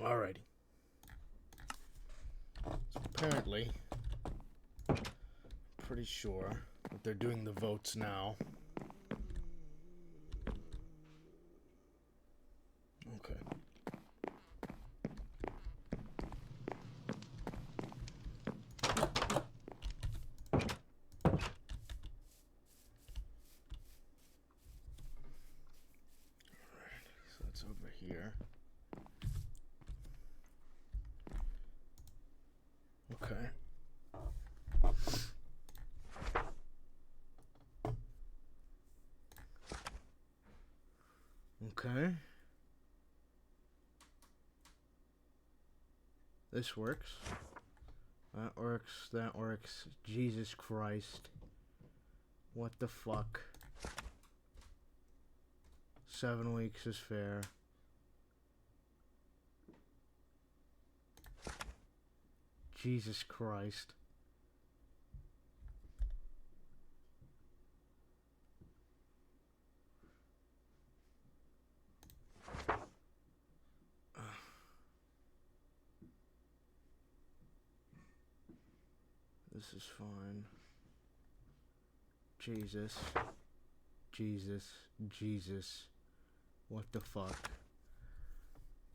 Alrighty. So apparently, pretty sure that they're doing the votes now. Okay. So it's over here. Okay. Okay. This works. That works. That works. Jesus Christ. What the fuck? 7 weeks is fair. Jesus Christ. This is fine. Jesus. Jesus. Jesus. What the fuck?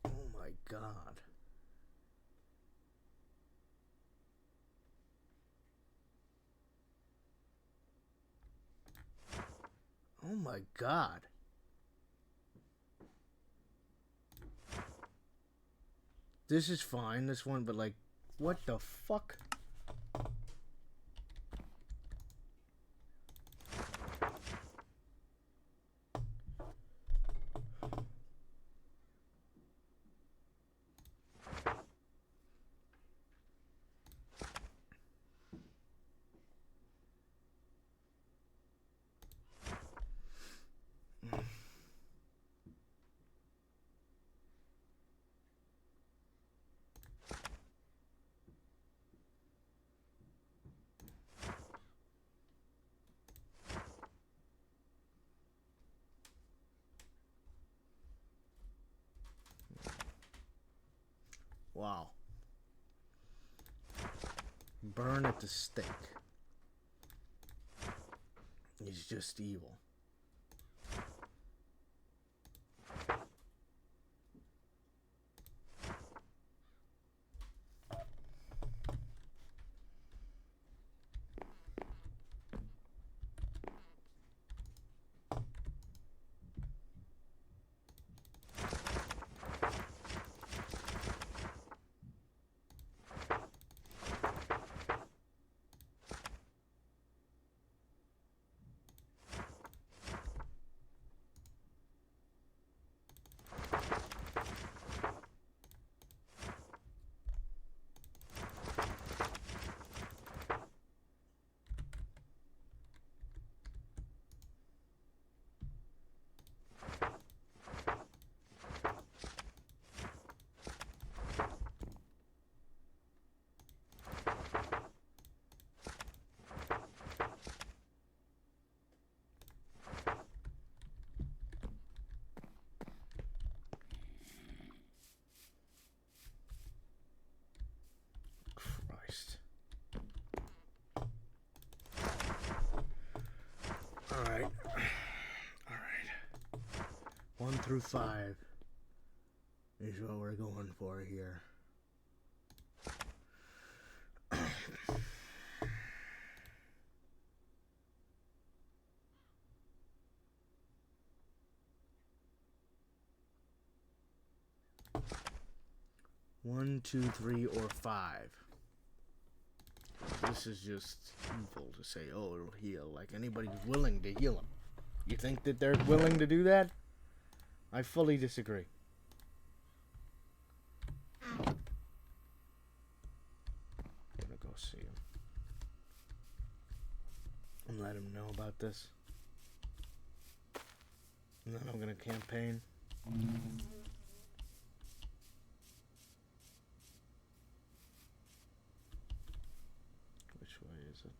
Oh my god. Oh my god. This is fine, this one, but like, what the fuck? Wow. Burn at the stake. He's just evil. Christ. Alright. Alright. 1 through 5 is what we're going for here. One, two, three, or 5. This is just evil to say, oh, it'll heal. Like anybody's willing to heal him. You think that they're willing to do that? I fully disagree. I'm gonna go see him and let him know about this. And then I'm gonna campaign. Which way is it?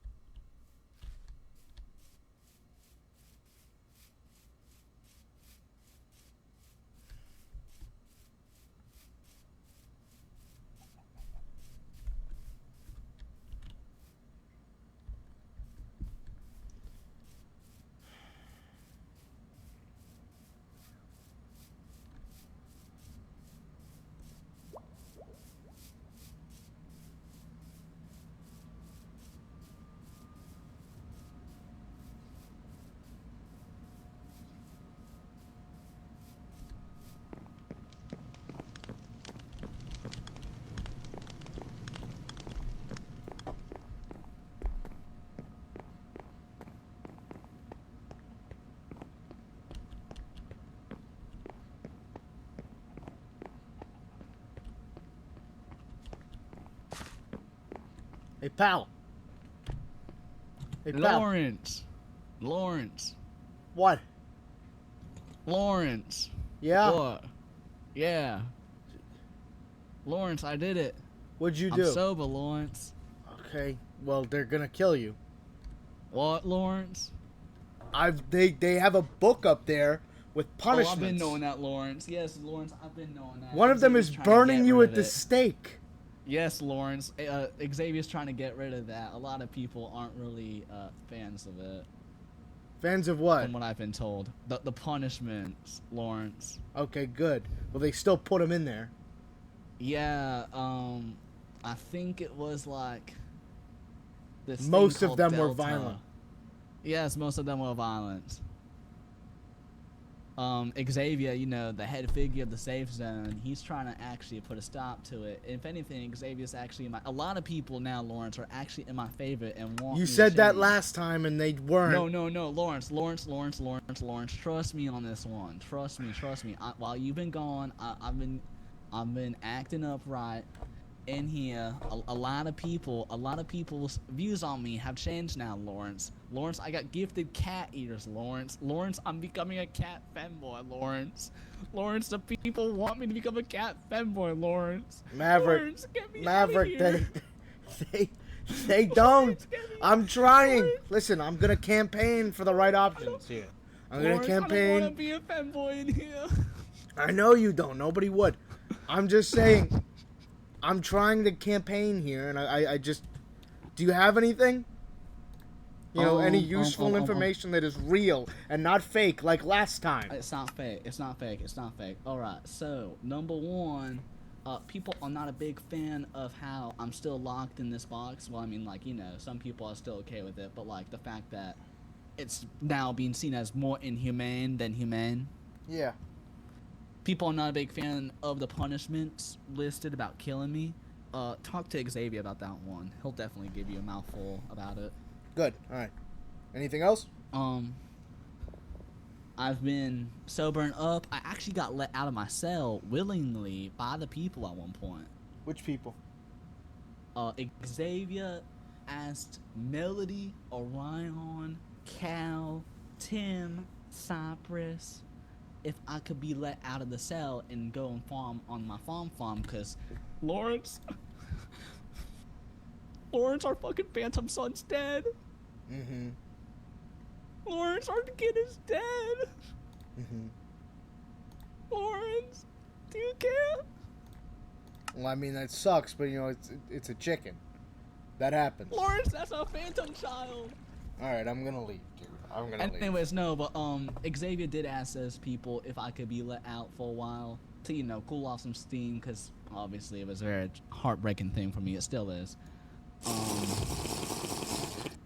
Hey, pal. Hey, pal. Lawrence. What? Lawrence. Yeah? What? Yeah. Lawrence, I did it. What'd you do? I'm sober, Lawrence. Okay. Well, they're gonna kill you. What, Lawrence? They have a book up there with punishments. Oh, I've been knowing that, Lawrence. Yes, Lawrence, I've been knowing that. One of them is burning you at the stake. Yes, Lawrence. Xavier's trying to get rid of that. A lot of people aren't really fans of it. Fans of what? From what I've been told. The punishments, Lawrence. Okay, good. Well, they still put him in there. Yeah, I think it was like this. Most of them Delta. were violent. Yes, most of them were violent. Xavier, you know, the head figure of the safe zone, he's trying to actually put a stop to it. If anything, Xavier's actually a lot of people now, Lawrence, are actually in my favor and want. You said that last time and they weren't. No, Lawrence. Trust me on this one. Trust me. While you've been gone, I've been acting upright in here. A lot of people's views on me have changed now, Lawrence. Lawrence, I got gifted cat ears, Lawrence. Lawrence, I'm becoming a cat femboy, Lawrence. Lawrence, the people want me to become a cat femboy, Lawrence. Maverick, Lawrence, get me Maverick, out of here. they don't. I'm trying. Lawrence. Listen, I'm gonna campaign for the right options here. I'm gonna campaign. I don't want to be a femboy in here. I know you don't. Nobody would. I'm just saying. I'm trying to campaign here, and I just. Do you have anything? You know, any useful information that is real and not fake like last time? It's not fake. All right. So, number one, people are not a big fan of how I'm still locked in this box. Well, I mean, like, you know, some people are still okay with it, but like the fact that it's now being seen as more inhumane than humane. Yeah. People are not a big fan of the punishments listed about killing me. Talk to Xavier about that one. He'll definitely give you a mouthful about it. Good. All right. Anything else? I've been sobering up. I actually got let out of my cell willingly by the people at one point. Which people? Xavier asked Melody, Orion, Cal, Tim, Cypress if I could be let out of the cell and go and farm on my farm, because Lawrence, our fucking Phantom Son's dead. Mm-hmm. Lawrence, our kid is dead. Mm-hmm. Lawrence, do you care? Well, I mean, that sucks, but, you know, it's a chicken. That happens. Lawrence, that's a phantom child. Alright, I'm gonna leave, dude. I'm gonna leave. Anyways, no, but, Xavier did ask those people if I could be let out for a while to, you know, cool off some steam, because obviously it was a very heartbreaking thing for me. It still is.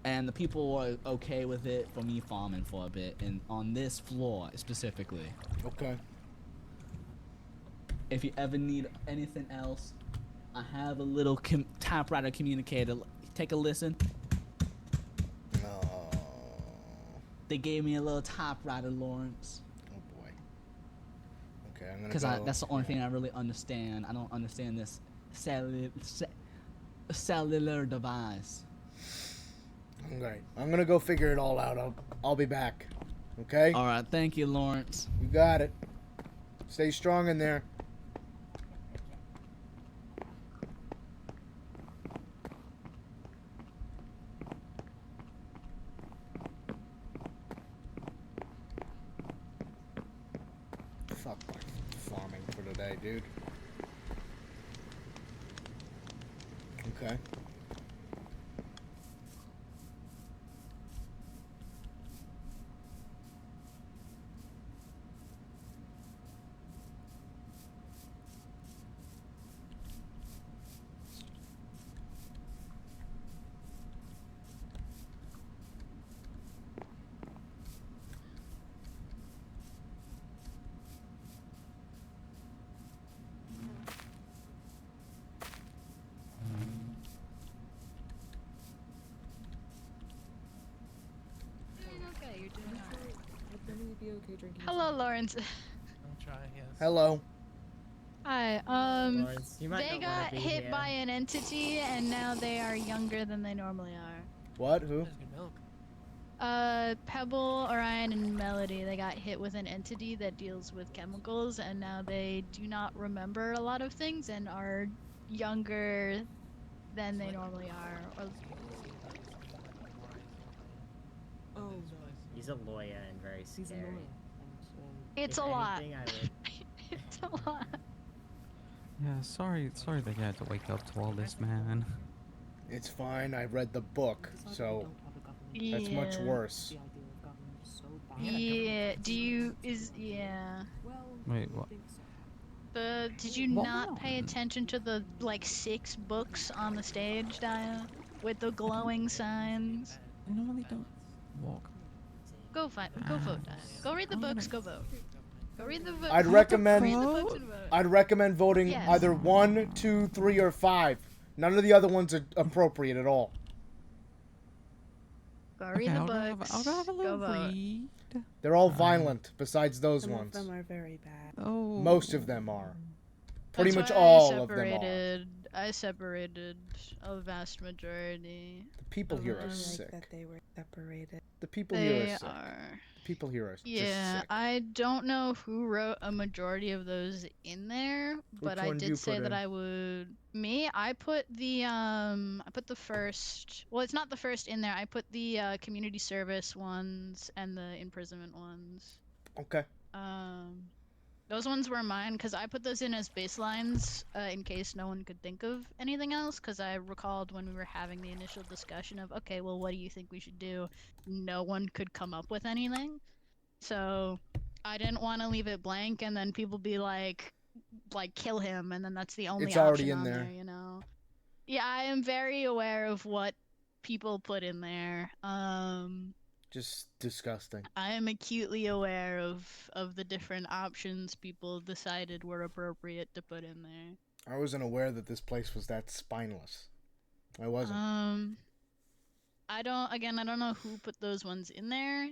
And the people were okay with it for me farming for a bit, and on this floor specifically. Okay. If you ever need anything else, I have a little typewriter communicator. Take a listen. No. They gave me a little typewriter, Lawrence. Oh boy. Okay, I'm gonna. Because that's the only thing I really understand. I don't understand this cellular device. Alright, I'm gonna go figure it all out. I'll be back. Okay? Alright, thank you, Lawrence. You got it. Stay strong in there. Fuck my farming for today, dude. Okay. Hello, Lawrence. Hello. Hi. Lawrence, you might They not want got to be hit here. by an entity, and now they are younger than they normally are. What? Who? Pebble, Orion, and Melody, they got hit with an entity that deals with chemicals, and now they do not remember a lot of things and are younger than they normally are. Or Oh, he's a lawyer and very scary. it's If a lot. anything, I would. It's a lot. Yeah, sorry that you had to wake up to all this, man. It's fine. I read the book, so Yeah. that's much worse. Yeah. Yeah. Wait, what? Did you What not pay one? attention to the, like, 6 books on the stage, Daya? With the glowing signs? I normally don't walk. Go vote, Daya. Go read the I'm books, gonna- go vote. Go read the books. I'd Read recommend. the books and vote. I'd recommend voting Yes. either 1, 2, 3, or 5. None of the other ones are appropriate at all. Go read the I'll go books. I'll go have a little vote. read. They're all violent, besides those Some ones. of them are very bad. Oh. Most of them are. Pretty That's much why all of them are. I separated a vast majority. The people of here them. are I like sick. that they were separated. The people here They are sick. are. The people here are just Yeah, sick. I don't know who wrote a majority of those in there, but I one did you did say put that in? I would. Me, I put the first. Well, it's not the first in there. I put the community service ones and the imprisonment ones. Okay. Those ones were mine because I put those in as baselines in case no one could think of anything else. Because I recalled when we were having the initial discussion of, okay, well, what do you think we should do? No one could come up with anything. So I didn't want to leave it blank and then people be like kill him, and then that's the only It's already option in on there. you know? Yeah, I am very aware of what people put in there. Just disgusting. I am acutely aware of the different options people decided were appropriate to put in there. I wasn't aware that this place was that spineless. I wasn't. I don't know who put those ones in there.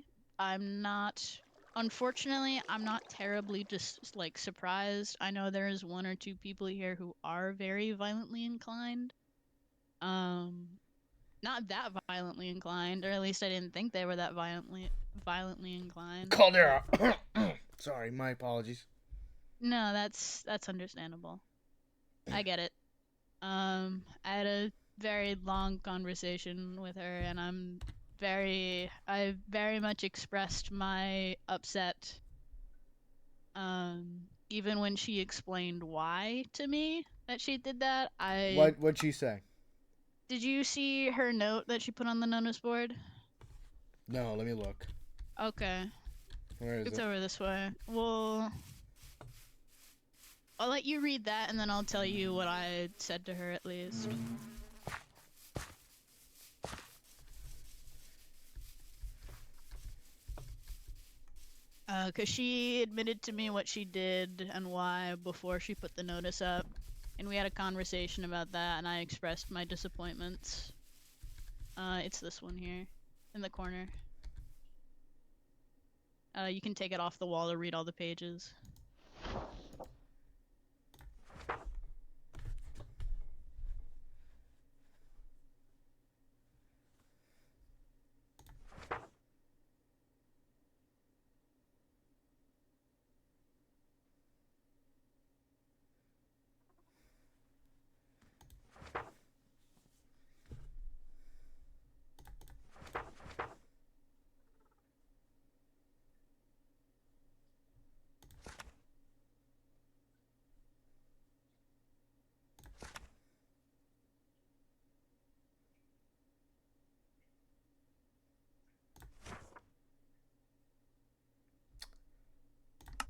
Unfortunately, I'm not terribly just like surprised. I know there's 1 or 2 people here who are very violently inclined. Not that violently inclined, or at least I didn't think they were that violently inclined. Caldera. Sorry, my apologies. No, that's understandable. I get it. I had a very long conversation with her, and I very much expressed my upset. Even when she explained why to me that she did that, What'd she say? Did you see her note that she put on the notice board? No, let me look. Okay. Where is It's it? over this way. Well, I'll let you read that, and then I'll tell you what I said to her at least. Because she admitted to me what she did and why before she put the notice up. And we had a conversation about that, and I expressed my disappointments. It's this one here, in the corner. You can take it off the wall to read all the pages.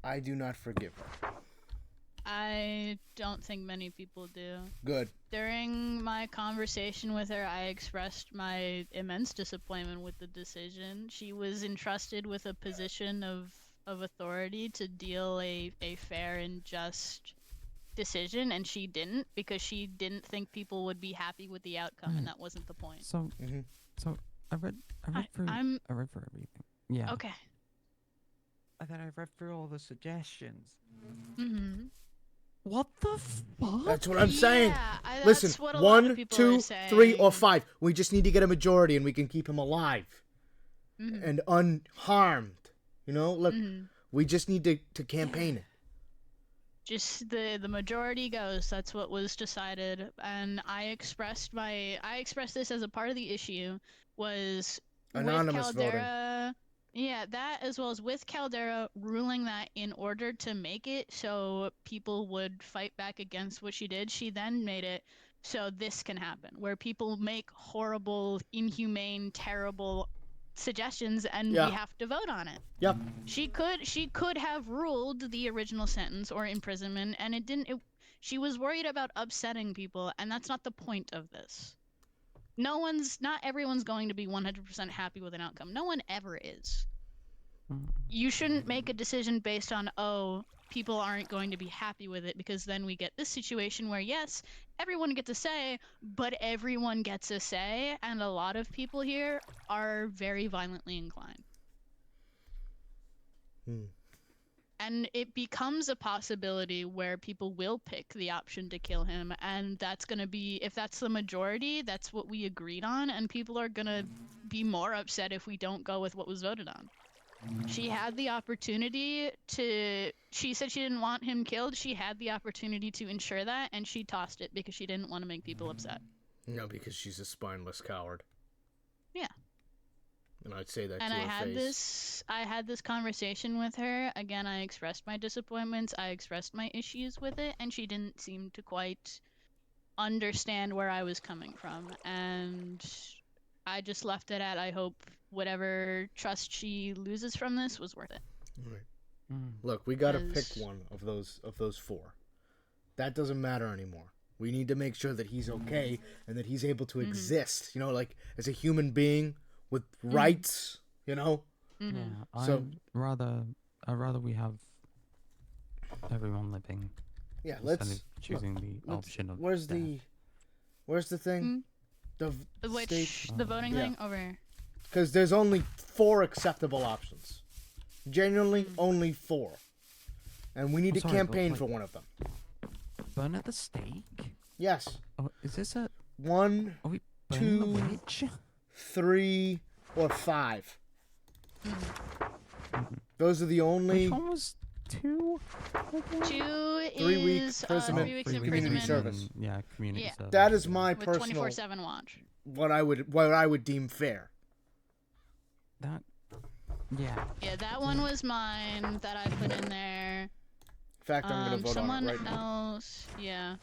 I do not forgive her. I don't think many people do. Good. During my conversation with her, I expressed my immense disappointment with the decision. She was entrusted with a position of authority to deal a fair and just decision, and she didn't, because she didn't think people would be happy with the outcome, and that wasn't the point. So, so I read through everything. Yeah. Okay. And then I read through all the suggestions. Mm-hmm. What the fuck? That's what I'm saying. Yeah, that's Listen, what a lot of 1, people 2, are 3, or saying. 5. We just need to get a majority, and we can keep him alive and unharmed. You know, look, we just need to campaign it. Just the majority goes. That's what was decided, and I expressed this as a part of the issue was Anonymous with Caldera. Yeah, that as well as with Caldera ruling that in order to make it so people would fight back against what she did, she then made it so this can happen, where people make horrible, inhumane, terrible suggestions and Yeah. we have to vote on it. Yep. She could have ruled the original sentence or imprisonment, and it didn't. She was worried about upsetting people, and that's not the point of this. Not everyone's going to be 100% happy with an outcome. No one ever is. You shouldn't make a decision based on, oh, people aren't going to be happy with it, because then we get this situation where, yes, everyone gets a say, but everyone gets a say, and a lot of people here are very violently inclined. And it becomes a possibility where people will pick the option to kill him, and that's going to be, if that's the majority, that's what we agreed on, and people are going to be more upset if we don't go with what was voted on. She had the opportunity she said she didn't want him killed. She had the opportunity to ensure that, and she tossed it because she didn't want to make people upset. No, because she's a spineless coward. Yeah. And I'd say that And to I her face. had this conversation with her. Again, I expressed my disappointments. I expressed my issues with it, and she didn't seem to quite understand where I was coming from. And I just left it at, I hope whatever trust she loses from this was worth it. All right. Look, we gotta pick one of those 4. That doesn't matter anymore. We need to make sure that he's okay and that he's able to exist. You know, like as a human being with rights. You know. Yeah. So I'd rather we have everyone living. yeah, instead let's of choosing the option of Where's death. the thing? The The voting thing over here. Because there's only 4 acceptable options. Genuinely, only 4. And we need to sorry, but, campaign like- for one of them. Burn at the stake? Yes. Oh, is this a... 1, Are we burning the 2, witch? 3, or 5. Those are the only Which one was 2? 2 3 week is imprisonment, 3 weeks community imprisonment service. Yeah, community Yeah. service. That is my with personal 24/7 watch. what I would deem fair. That... Yeah. Yeah, that one was mine that I put in there. In fact, I'm gonna vote on it right now. else, yeah.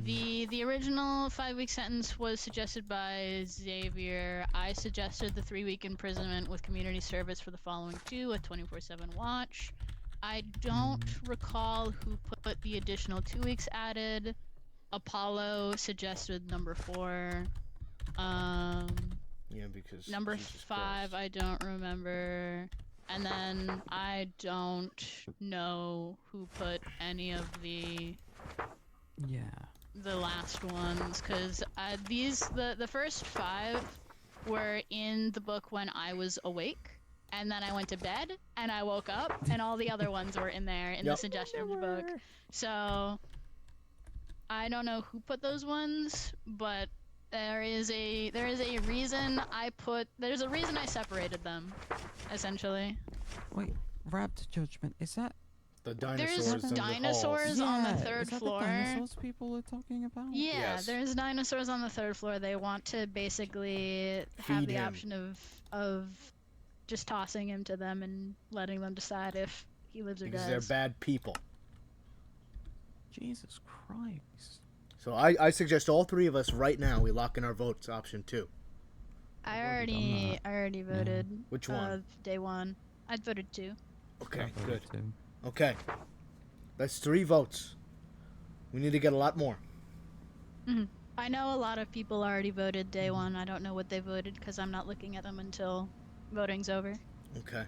The original 5-week sentence was suggested by Xavier. I suggested the 3-week imprisonment with community service for the following 2 with 24/7 watch. I don't recall who put the additional 2 weeks added. Apollo suggested number 4. Yeah, because Number Jesus 5, Christ. I don't remember. And then I don't know who put any of the last ones, because the first 5 were in the book when I was awake, and then I went to bed and I woke up and all the other ones were in there in the suggestions book. So I don't know who put those ones, but there is a reason there's a reason I separated them, essentially. Wait, Rapt Judgment, is that... The There's dinosaurs in dinosaurs the halls. on the Yeah, third is that floor. the dinosaurs people are talking about? Yeah, Yes. there's dinosaurs on the 3rd floor. They want to basically have Feed the him. option of just tossing him to them and letting them decide if he lives or Because dies. they're bad people. Jesus Christ. So I suggest all 3 of us right now we lock in our votes option 2. I already done already voted. Which one? Day 1. I voted 2. Okay, I voted good. too. Okay. That's 3 votes. We need to get a lot more. I know a lot of people already voted day 1. I don't know what they voted because I'm not looking at them until voting's over. Okay.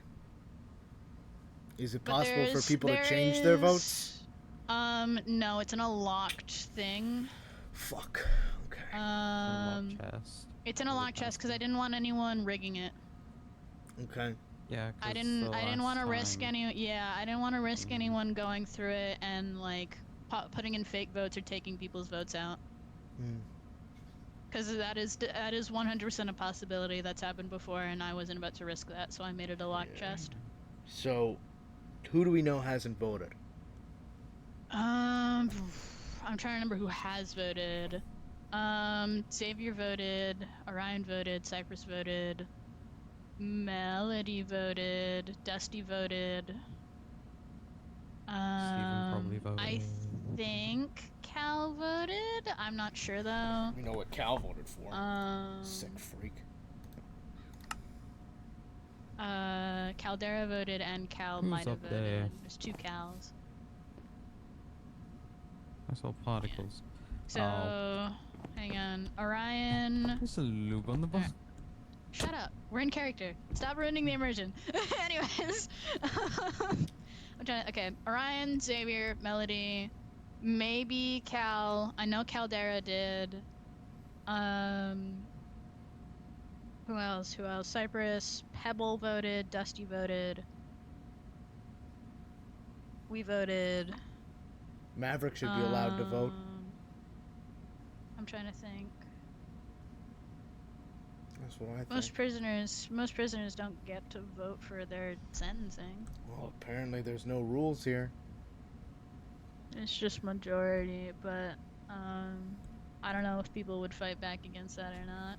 Is it But possible for there's- people to there change their is- votes? No, it's an unlocked thing. Fuck. Okay. Unlock chest. It's in a locked chest because I didn't want anyone rigging it. Okay. Yeah, I 'cause didn't the want to last risk time- I didn't want to risk anyone going through it and like putting in fake votes or taking people's votes out. Hmm. Because that is 100% a possibility that's happened before, and I wasn't about to risk that, so I made it a locked chest. So, who do we know hasn't voted? I'm trying to remember who has voted. Xavier voted, Orion voted, Cypress voted, Melody voted, Dusty voted. Steven probably voted. I think Cal voted. I'm not sure though. We know what Cal voted for. Sick freak. Caldera voted and Cal Who's might have up voted. there? There's 2 Cals. I saw particles. So, hang on. Orion. There's a lube on the bus. Shut up. We're in character. Stop ruining the immersion. Anyways. I'm trying to, okay. Orion, Xavier, Melody, maybe Cal. I know Caldera did. Who else? Cypress, Pebble voted, Dusty voted. We voted. Maverick should be allowed to vote. I'm trying to think. That's what I think. Most prisoners don't get to vote for their sentencing. Well, apparently there's no rules here. It's just majority, but I don't know if people would fight back against that or not.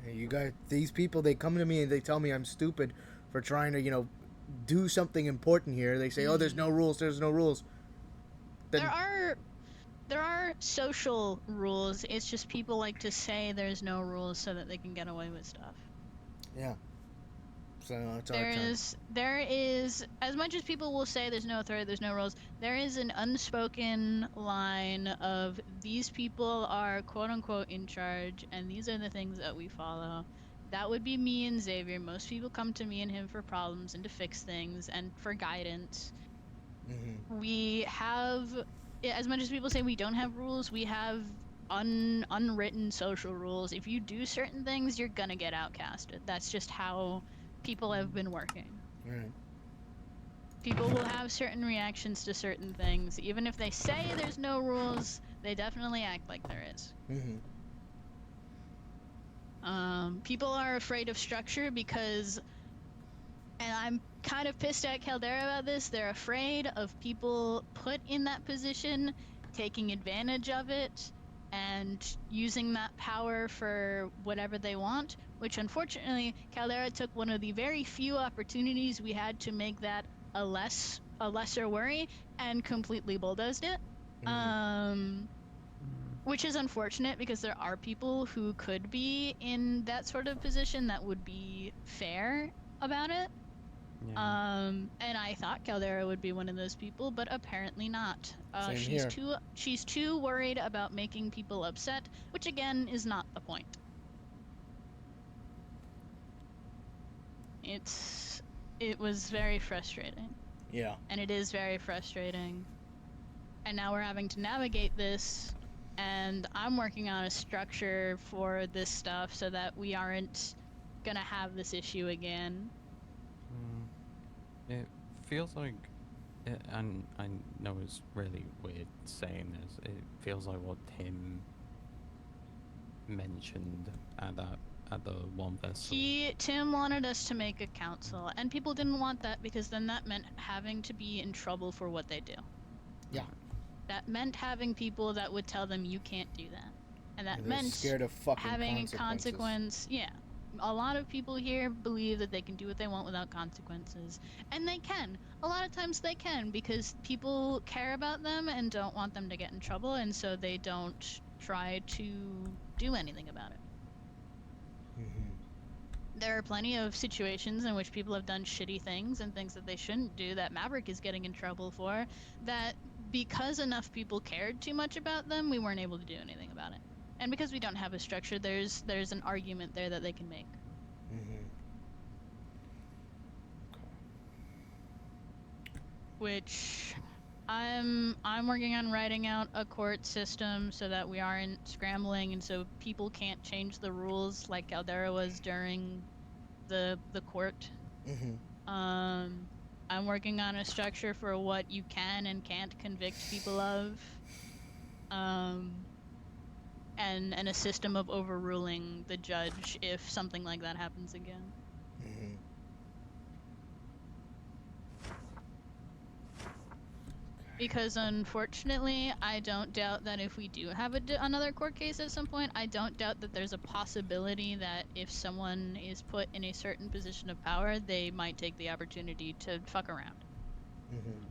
Hey, you guys, these people, they come to me and they tell me I'm stupid for trying to, do something important here. They say, oh, there's no rules, there's no rules. Then, There are social rules. It's just people like to say there's no rules so that they can get away with stuff. yeah. So it's our turn. There is, as much as people will say there's no authority, there's no rules, there is an unspoken line of these people are quote unquote in charge and these are the things that we follow. That would be me and Xavier. Most people come to me and him for problems and to fix things and for guidance. Mm-hmm. We have, as much as people say we don't have rules, we have unwritten social rules. If you do certain things, you're gonna get outcasted. That's just how people have been working. Right. People will have certain reactions to certain things. Even if they say there's no rules, they definitely act like there is. Mm-hmm. People are afraid of structure because, and I'm kind of pissed at Caldera about this, they're afraid of people put in that position taking advantage of it and using that power for whatever they want, which unfortunately Caldera took one of the very few opportunities we had to make that a lesser worry and completely bulldozed it. Mm-hmm. Which is unfortunate because there are people who could be in that sort of position that would be fair about it. Yeah. And I thought Caldera would be one of those people, but apparently not. Same here. She's too worried about making people upset, which again is not the point. It was very frustrating. Yeah. And it is very frustrating. And now we're having to navigate this, and I'm working on a structure for this stuff so that we aren't gonna have this issue again. It feels like, and I know it's really weird saying this, it feels like what Tim mentioned at the one festival. Tim wanted us to make a council, and people didn't want that because then that meant having to be in trouble for what they do. Yeah. That meant having people that would tell them you can't do that. And that They're meant scared of fucking having a consequences. consequence. Yeah. A lot of people here believe that they can do what they want without consequences. And they can. A lot of times they can because people care about them and don't want them to get in trouble, and so they don't try to do anything about it. Mm-hmm. There are plenty of situations in which people have done shitty things and things that they shouldn't do that Maverick is getting in trouble for, that because enough people cared too much about them, we weren't able to do anything about it. And because we don't have a structure, there's an argument there that they can make. Mm-hmm. Which I'm working on writing out a court system so that we aren't scrambling and so people can't change the rules like Caldera was during the court. Mm-hmm. I'm working on a structure for what you can and can't convict people of. And a system of overruling the judge if something like that happens again. Mhm. Because unfortunately, I don't doubt that if we do have another court case at some point, I don't doubt that there's a possibility that if someone is put in a certain position of power, they might take the opportunity to fuck around. Mhm.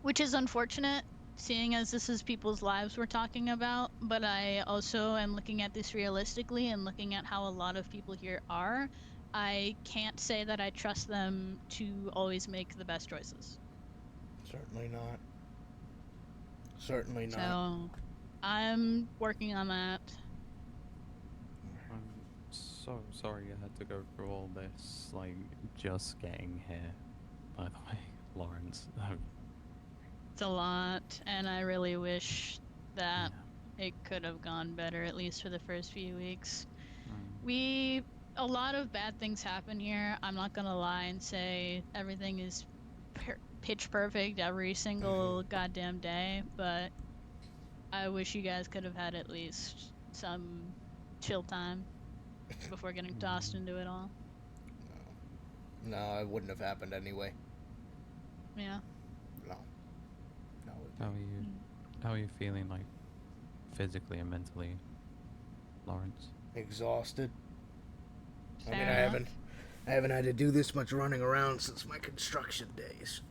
Which is unfortunate, seeing as this is people's lives we're talking about, but I also am looking at this realistically and looking at how a lot of people here are. I can't say that I trust them to always make the best choices. Certainly not. Certainly not. So, I'm working on that. I'm so sorry you had to go through all this, like, just getting here, by the way, Lawrence. It's a lot, and I really wish that Yeah. it could have gone better, at least for the first few weeks. Mm. A lot of bad things happen here. I'm not gonna lie and say everything is pitch perfect every single goddamn day, but I wish you guys could have had at least some chill time before getting tossed into it all. No, it wouldn't have happened anyway. Yeah. No. No. How are you feeling, like, physically and mentally, Lawrence? Exhausted. Fair I enough. haven't had to do this much running around since my construction days.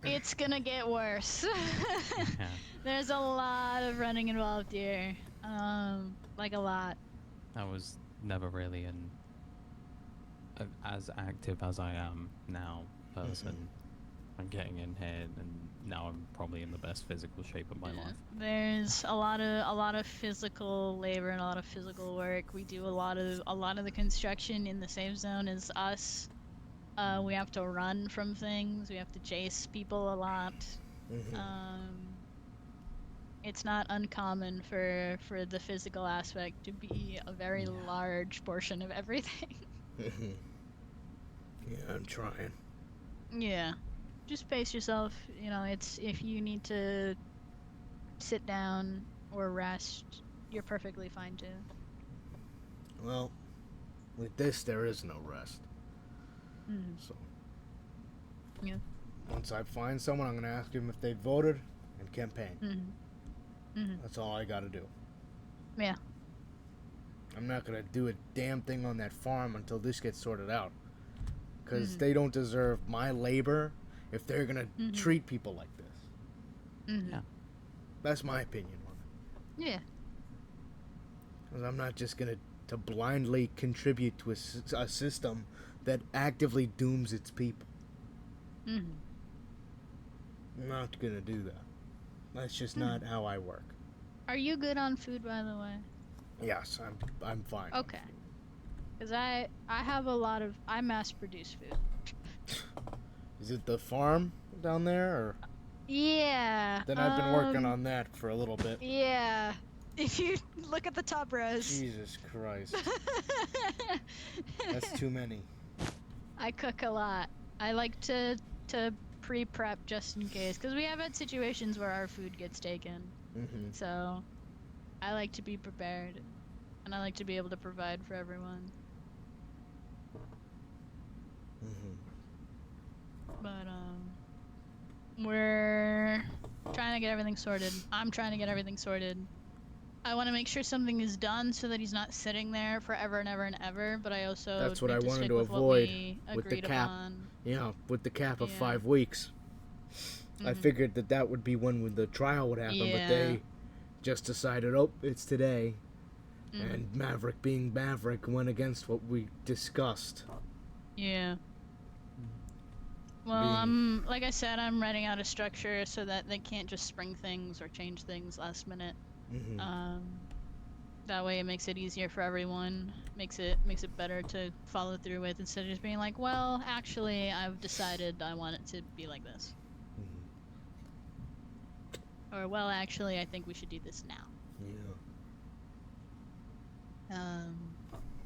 It's gonna get worse. Yeah. There's a lot of running involved here. Like a lot. I was never really as active as I am now person. I'm getting in here, and now I'm probably in the best physical shape of my life. There's a lot of physical labor and a lot of physical work. We do a lot of the construction in the safe zone is us. We have to run from things. We have to chase people a lot. It's not uncommon for the physical aspect to be a very large portion of everything. Yeah, I'm trying. Yeah. Just pace yourself. You know, it's if you need to sit down or rest, you're perfectly fine too. Well, with this, there is no rest. So, Yeah. once I find someone, I'm going to ask them if they voted and campaign. That's all I got to do. Yeah. I'm not going to do a damn thing on that farm until this gets sorted out. Because they don't deserve my labor if they're going to treat people like this. Yeah. That's my opinion on it. Yeah. Because I'm not just going to blindly contribute to a system that actively dooms its people. I'm not going to do that. That's just not how I work. Are you good on food, by the way? Yes, I'm fine. Okay. Because I mass produce food. Is it the farm down there, or? Yeah. Then I've been working on that for a little bit. Yeah. If you look at the top rows. Jesus Christ. That's too many. I cook a lot. I like to pre-prep just in case, because we have had situations where our food gets taken. So I like to be prepared, and I like to be able to provide for everyone. But we're trying to get everything sorted. I'm trying to get everything sorted. I want to make sure something is done so that he's not sitting there forever and ever and ever. But I also That's what I need wanted stick to with avoid what we with the agreed cap. upon. Yeah, with the cap of Yeah. 5 weeks. I figured that would be when the trial would happen, but they just decided, oh, it's today. And Maverick being Maverick went against what we discussed. Yeah. Well, like I said, I'm writing out a structure so that they can't just spring things or change things last minute. That way it makes it easier for everyone. Makes it better to follow through with instead of just being like, well, actually, I've decided I want it to be like this. Or, well, actually, I think we should do this now. Yeah.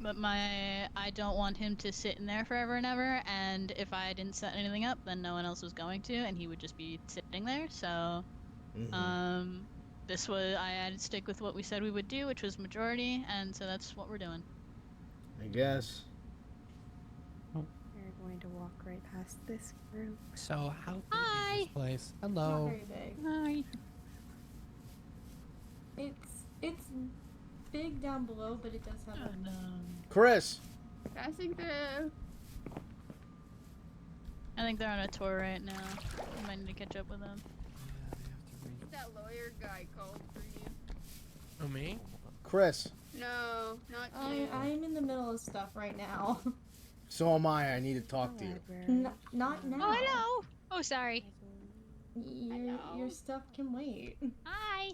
But I don't want him to sit in there forever and ever, and if I didn't set anything up, then no one else was going to, and he would just be sitting there, so, I had to stick with what we said we would do, which was majority, and so that's what we're doing. I guess. We're going to walk right past this group. So how big Hi. is this place? Not Hello. very big. Hi. It's big down below, but it does have a Chris. Passing through. I think they're on a tour right now. I might need to catch up with them. That lawyer guy called for you. Oh, me? Chris. No, not you. I'm in the middle of stuff right now. So am I. I need to talk to you. Not now. Oh, hello. Oh, sorry. Your stuff can wait. Hi.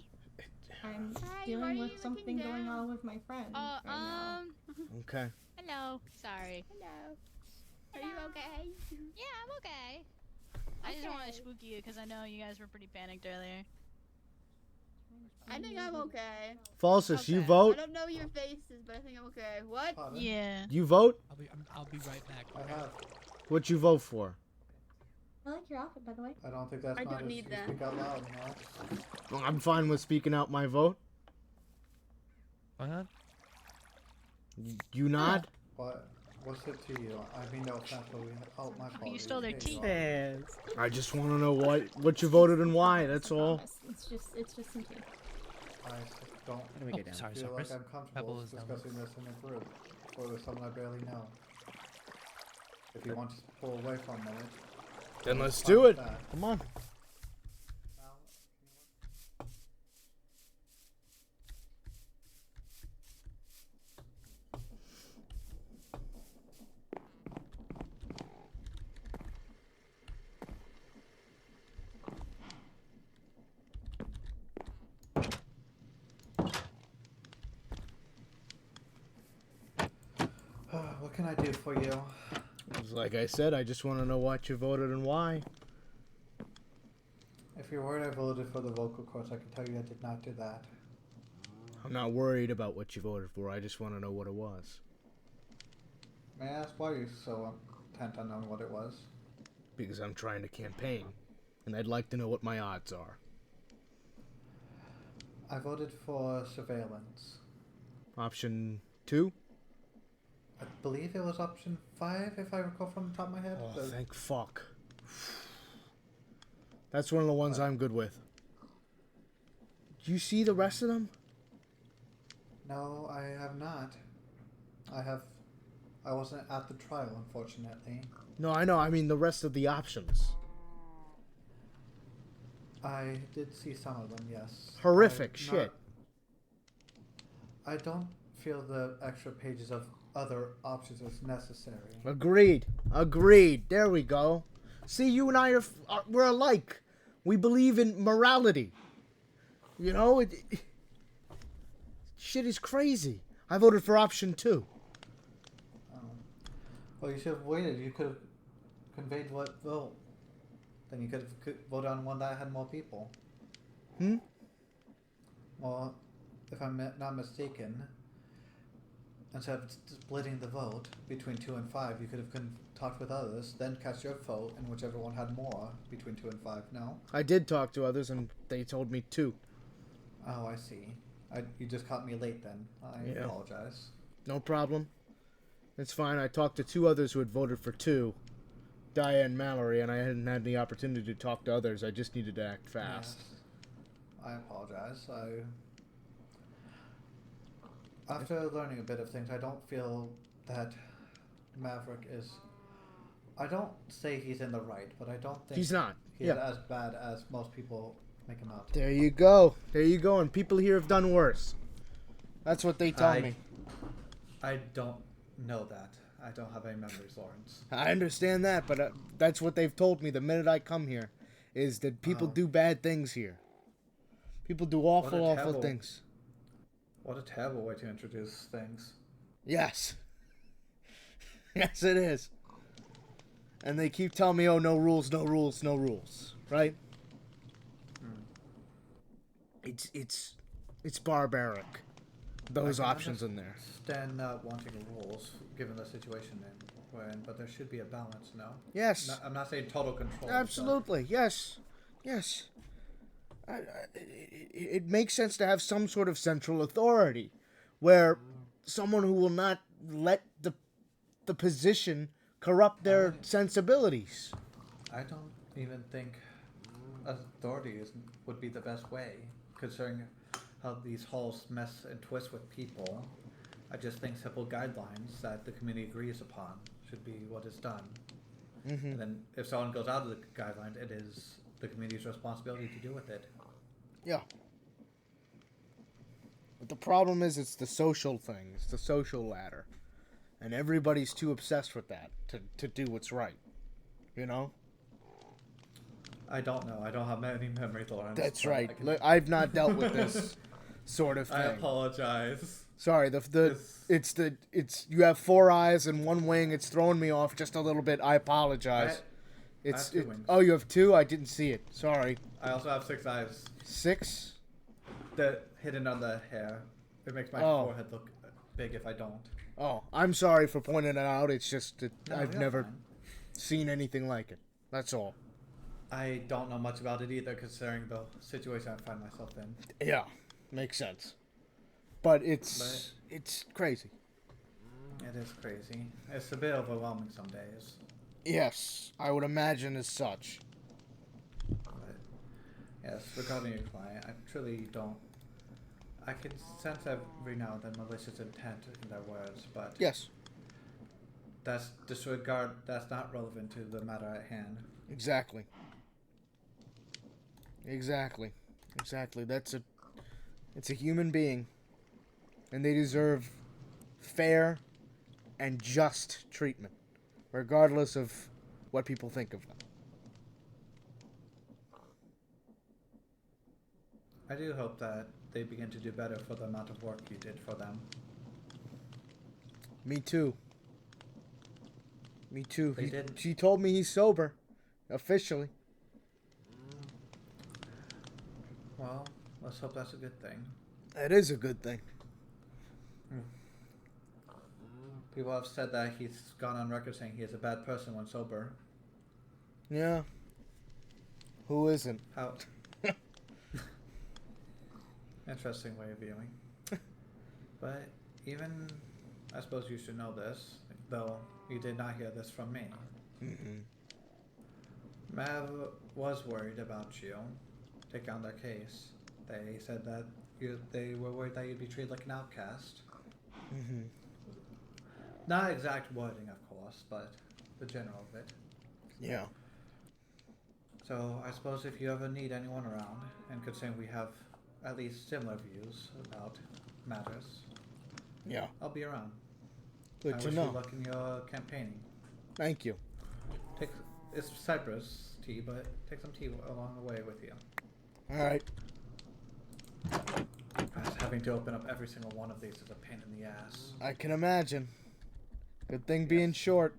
I'm Hi, why are dealing you with something looking going down? on with my friend right now. Okay. Hello. Sorry. Hello. Are you okay? Yeah, I'm okay. I just don't want to spook you because I know you guys were pretty panicked earlier. I think I'm okay. Falsus, you Okay. I vote? don't know your faces, but I think I'm okay. What? Yeah. You vote? I'll be right back. I have. What you vote for? I like your outfit, by the way. I don't think that's I not don't as need you that. speak out loud, no? I'm fine with speaking out my vote. What? You not? What? What's it to you? I mean, no offense, but my fault. You stole their Okay, teeth. well, I just want to know what you voted and why. That's I all. promise. It's just some tea. I don't Oh, sorry, feel sorry. like I'm comfortable Pebble is down. discussing this in a group or with someone I barely know. If you want to pull away for a minute, Then let's fine do with it. that. Come on. What can I do for you? Like I said, I just want to know what you voted and why. If you're worried I voted for the vocal cords, I can tell you I did not do that. I'm not worried about what you voted for. I just want to know what it was. May I ask why you're so intent on knowing what it was? Because I'm trying to campaign, and I'd like to know what my odds are. I voted for surveillance. Option 2? I believe it was option 5, if I recall from the top of my head. Oh, The- thank fuck. That's one of the ones I'm good with. Do you see the rest of them? No, I have not. I wasn't at the trial, unfortunately. No, I know. I mean the rest of the options. I did see some of them, yes. Horrific I'm shit. I don't feel the extra pages of other options is necessary. Agreed. Agreed. There we go. See, you and I we're alike. We believe in morality. You know, shit is crazy. I voted for option 2. Well, you should have waited. You could have conveyed what vote. Then you could have voted on one that had more people. Hmm? Well, if I'm not mistaken, instead of splitting the vote between 2 and 5, you could have talked with others, then cast your vote, and whichever one had more between 2 and 5. No? I did talk to others, and they told me 2. Oh, I see. You just caught me late then. I apologize. No problem. It's fine. I talked to 2 others who had voted for 2. Dia and Mallory, and I hadn't had the opportunity to talk to others. I just needed to act fast. Yes. I apologize. After learning a bit of things, I don't feel that Maverick is... I don't say he's in the right, but I don't think He's not. he's Yeah. as bad as most people make him out. There you go. There you go. And people here have done worse. That's what they tell me. I don't know that. I don't have any memories, Lawrence. I understand that, but that's what they've told me the minute I come here, is that people do bad things here. People do awful, awful terrible- things. What a terrible way to introduce things. Yes. Yes, it is. And they keep telling me, oh, no rules, no rules, no rules. Right? It's barbaric. those I can options in there. understand not wanting rules, given the situation we're in, but there should be a balance, no? Yes. I'm not saying total control. Absolutely. Yes. Yes. It makes sense to have some sort of central authority where someone who will not let the position corrupt their sensibilities. I don't even think authority would be the best way, considering how these halls mess and twist with people. I just think simple guidelines that the community agrees upon should be what is done. Mm-hmm. And then if someone goes out of the guidelines, it is the community's responsibility to deal with it. Yeah. But the problem is it's the social thing. It's the social ladder. And everybody's too obsessed with that to do what's right. You know? I don't know. I don't have many memory Lawrence. That's right. I've not dealt with this sort of thing. I apologize. Sorry, it's you have 4 eyes and 1 wing. It's throwing me off just a little bit. I apologize. I have 2 wings. Oh, you have 2? I didn't see it. Sorry. I also have 6 eyes. 6? They're hidden on the hair. It makes my forehead look big if I don't. Oh, I'm sorry for pointing it out. It's just that No, I've you're never fine. seen anything like it. That's all. I don't know much about it either, considering the situation I find myself in. Yeah, makes sense. But it's crazy. It is crazy. It's a bit overwhelming some days. Yes, I would imagine as such. But yes, regarding your client, I truly don't. I can sense every now and then malicious intent in their words, but Yes, that's that's not relevant to the matter at hand. exactly. Exactly. It's a human being, and they deserve fair and just treatment, regardless of what people think of them. I do hope that they begin to do better for the amount of work you did for them. Me too. They didn't. She told me he's sober, officially. Well, let's hope that's a good thing. That is a good thing. People have said that he's gone on record saying he is a bad person when sober. Yeah. Who isn't? How? Interesting way of viewing. But even, I suppose you should know this, though you did not hear this from me. Mm-mm. Mav was worried about you. Take on their case. They said that they were worried that you'd be treated like an outcast. Mm-hmm. Not exact wording, of course, but the general of it. Yeah. So I suppose if you ever need anyone around, and considering we have at least similar views about matters, Yeah. I'll be around. Good I to wish know. you luck in your campaigning. Thank you. It's cypress tea, but take some tea along the way with you. All right. As having to open up every single one of these is a pain in the ass. I can imagine. Good thing being short.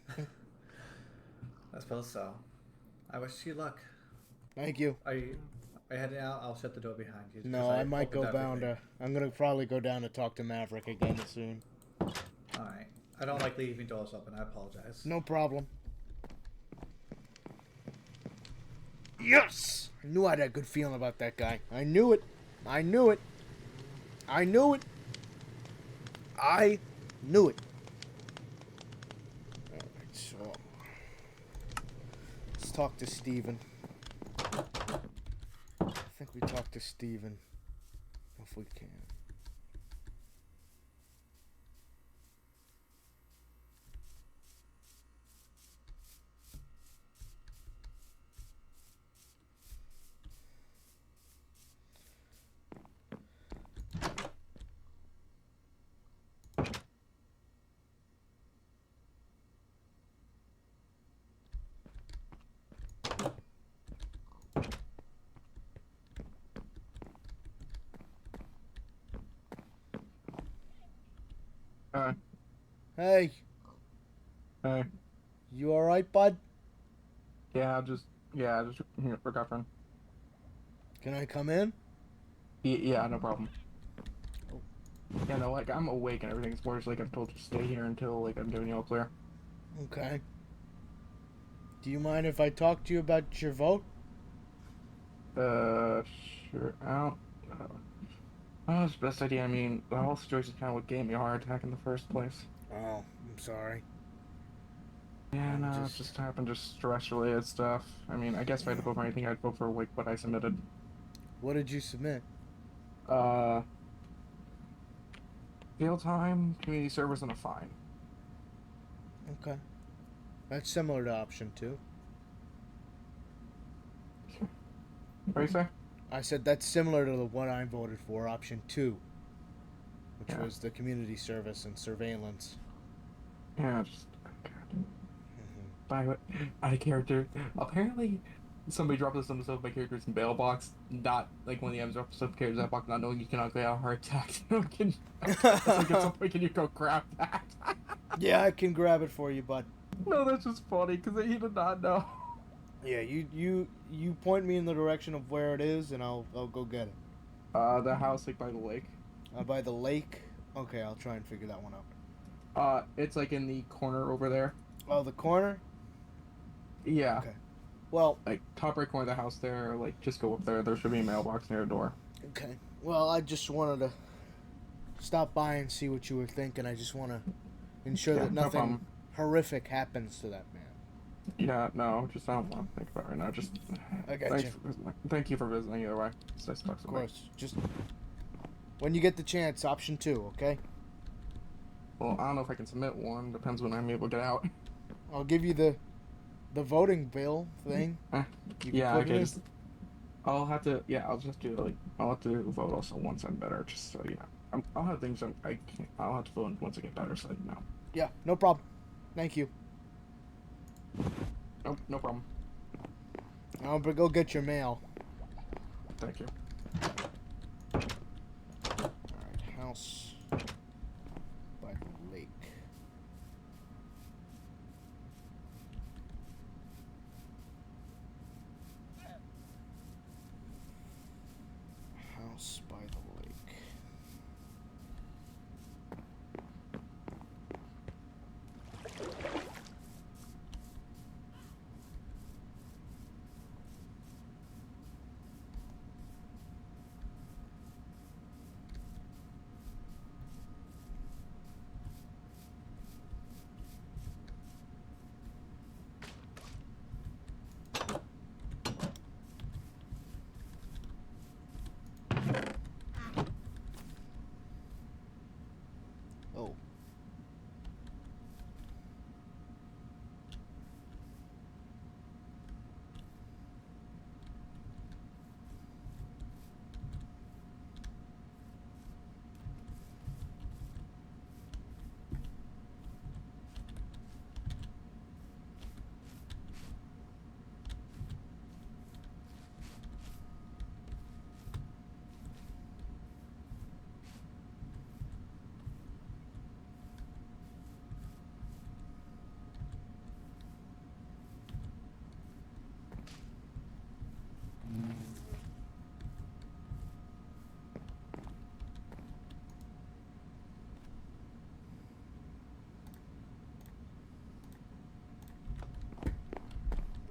I suppose so. I wish you luck. Thank you. Are you heading out? I'll shut the door behind you. No, 'cause I might go opened down everything. to. I'm gonna probably go down to talk to Maverick again soon. Alright. I don't like leaving doors open. I apologize. No problem. Yes! I knew I had a good feeling about that guy. I knew it. I knew it. I knew it. I knew it. Alright, so. Let's talk to Steven. I think we talk to Steven. If we can. Hey, Hey. you alright, bud? Yeah, just here for girlfriend. Can I come in? Yeah, no problem. Yeah, no, like, I'm awake and everything's worse. Like, I've told you to stay here until, like, I'm giving you all clear. Okay. Do you mind if I talk to you about your vote? Sure. I don't. Oh, it's the best idea. I mean, the whole situation kind of what gave me a heart attack in the first place. Oh, I'm sorry. Yeah, I'm no, it just happened, just stress-related stuff. I mean, I guess if I had to vote for anything, I'd vote for, like, what I submitted. What did you submit? Jail time, community service, and a fine. Okay. That's similar to option 2. What do you say? I said that's similar to the one I voted for, option 2, which Yeah. was the community service and surveillance. Yeah, just... By out of character. Apparently, somebody dropped this on my character's bail box. Not like one of the M's dropped some characters in that box, not knowing you cannot get a heart attack. Can you go grab that? Yeah, I can grab it for you, bud. No, that's just funny because he did not know. Yeah, you point me in the direction of where it is, and I'll go get it. The house like by the lake. By the lake. Okay, I'll try and figure that one out. It's like in the corner over there. Oh, the corner. Yeah. Okay. Well, like top right corner of the house there. Like just go up there. There should be a mailbox near the door. Okay. Well, I just wanted to stop by and see what you were thinking. I just want to ensure that nothing horrific happens to that man. Yeah, no, just I don't want to think about it right now. Just I got you. Thank you for visiting either way. Of course. Just when you get the chance, option 2, okay? Well, I don't know if I can submit one. Depends when I'm able to get out. I'll give you the voting bill thing. Yeah, okay. I'll have to. Yeah, I'll just do like I'll have to vote also once I'm better. Just so you know, I'll have things I can't. I'll have to vote once I get better. So you know. Yeah, no problem. Thank you. No problem. I'll go get your mail. Thank you. Alright, house by the lake. House by the lake. Oh.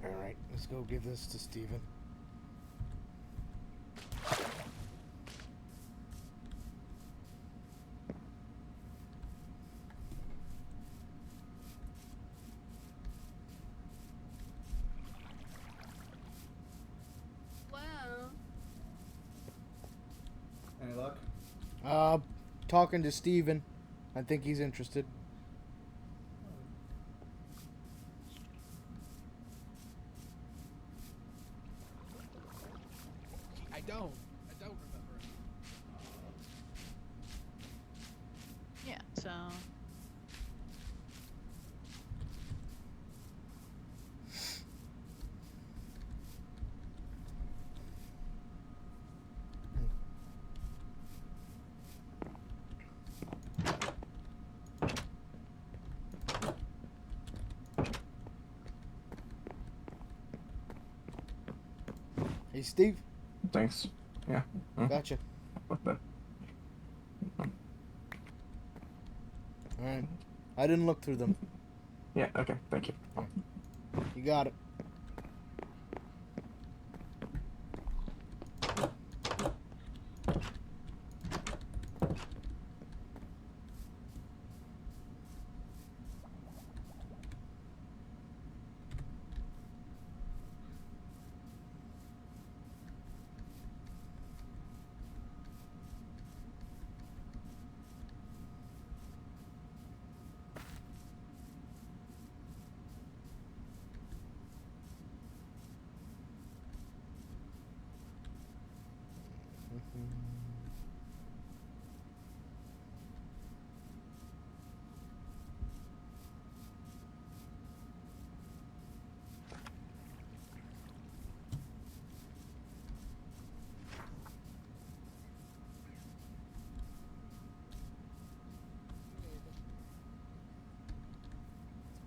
Alright, let's go give this to Steven. Wow. Any luck? Talking to Steven. I think he's interested. I don't remember. Yeah, so Hey, Steve. Thanks. Yeah. Gotcha. What the? I didn't look through them. Yeah, okay, thank you. You got it.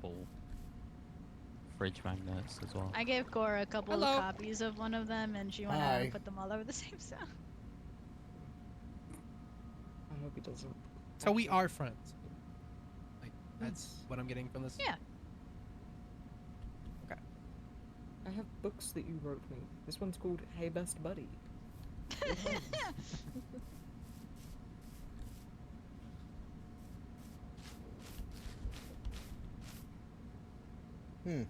Full fridge magnets as well. I gave Cora a couple Hello. of copies of one of them, and she went out and put them all over the same stuff. I hope he doesn't. So we are friends. Like, that's what I'm getting from this. Yeah. Okay. I have books that you wrote me. This one's called Hey Best Buddy. Hmm.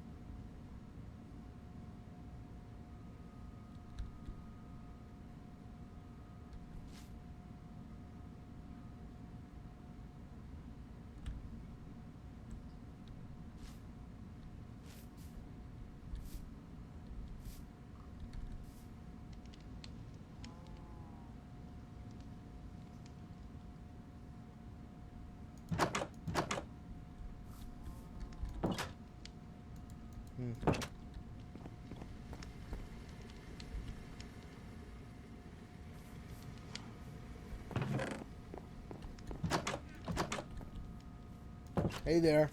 Hey there.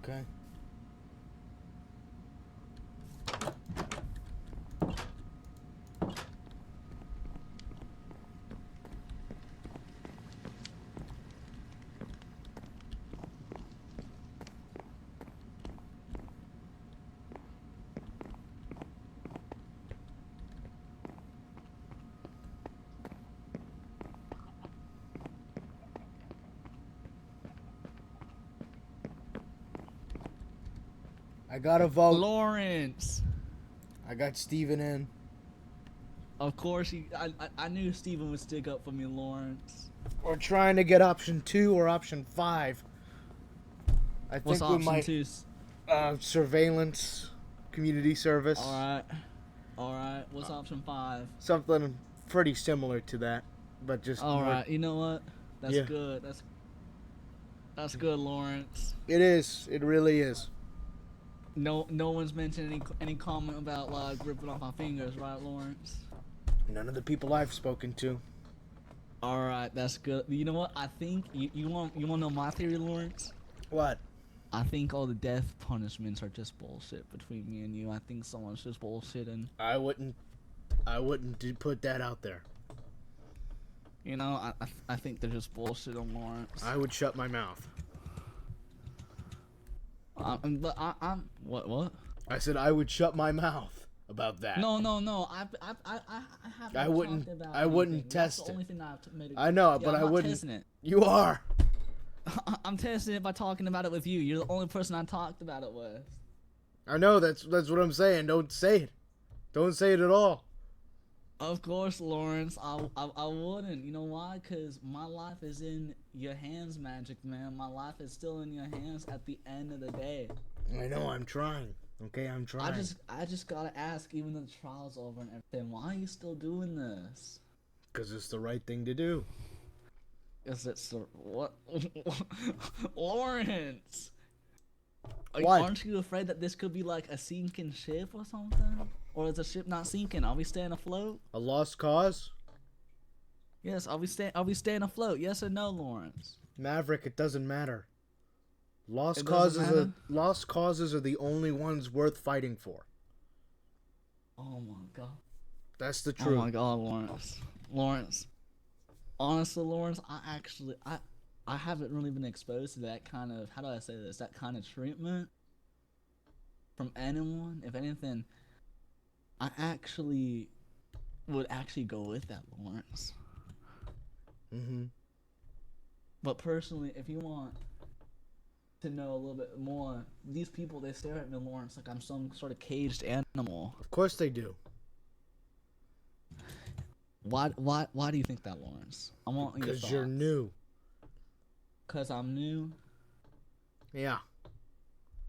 Okay. I got a vote. Lawrence. I got Steven in. Of course, I knew Steven would stick up for me, Lawrence. We're trying to get option 2 or option 5. I think What's we option might 2? Surveillance, community service. All right. What's option 5? Something pretty similar to that, but just All more- right. You know what? That's Yeah. good. That's good, Lawrence. It is. It really is. No one's mentioned any comment about like ripping off my fingers, right, Lawrence? None of the people I've spoken to. All right, that's good. You know what? I think you want to know my theory, Lawrence? What? I think all the death punishments are just bullshit between me and you. I think someone's just bullshitting. I wouldn't put that out there. You know, I think they're just bullshitting, Lawrence. I would shut my mouth. But I'm what? I said I would shut my mouth about that. No. I haven't I wouldn't. talked about I wouldn't anything. That's test the it. only thing I've made I know, yeah, but I'm I not wouldn't. testing it. You are. I'm testing it by talking about it with you. You're the only person I talked about it with. I know. That's what I'm saying. Don't say it. Don't say it at all. Of course, Lawrence. I wouldn't. You know why? Because my life is in your hands, Magic Man. My life is still in your hands at the end of the day. I know. I'm trying. Okay, I'm trying. I just gotta ask, even though the trial's over and everything, why are you still doing this? Because it's the right thing to do. Is it so? What? Lawrence! What? Aren't you afraid that this could be like a sinking ship or something? Or is the ship not sinking? Are we staying afloat? A lost cause? Yes, are we staying afloat? Yes or no, Lawrence? Maverick, it doesn't matter. Lost It doesn't matter? causes are the only ones worth fighting for. Oh my god. That's the Oh truth. my God, Lawrence. Honestly, Lawrence, I haven't really been exposed to that kind of, how do I say this, that kind of treatment from anyone. If anything, I actually would actually go with that, Lawrence. Mm-hmm. But personally, if you want to know a little bit more, these people, they stare at me, Lawrence, like I'm some sort of caged animal. Of course they do. Why do you think that, Lawrence? I want your Because thoughts. you're new. Because I'm new? Yeah.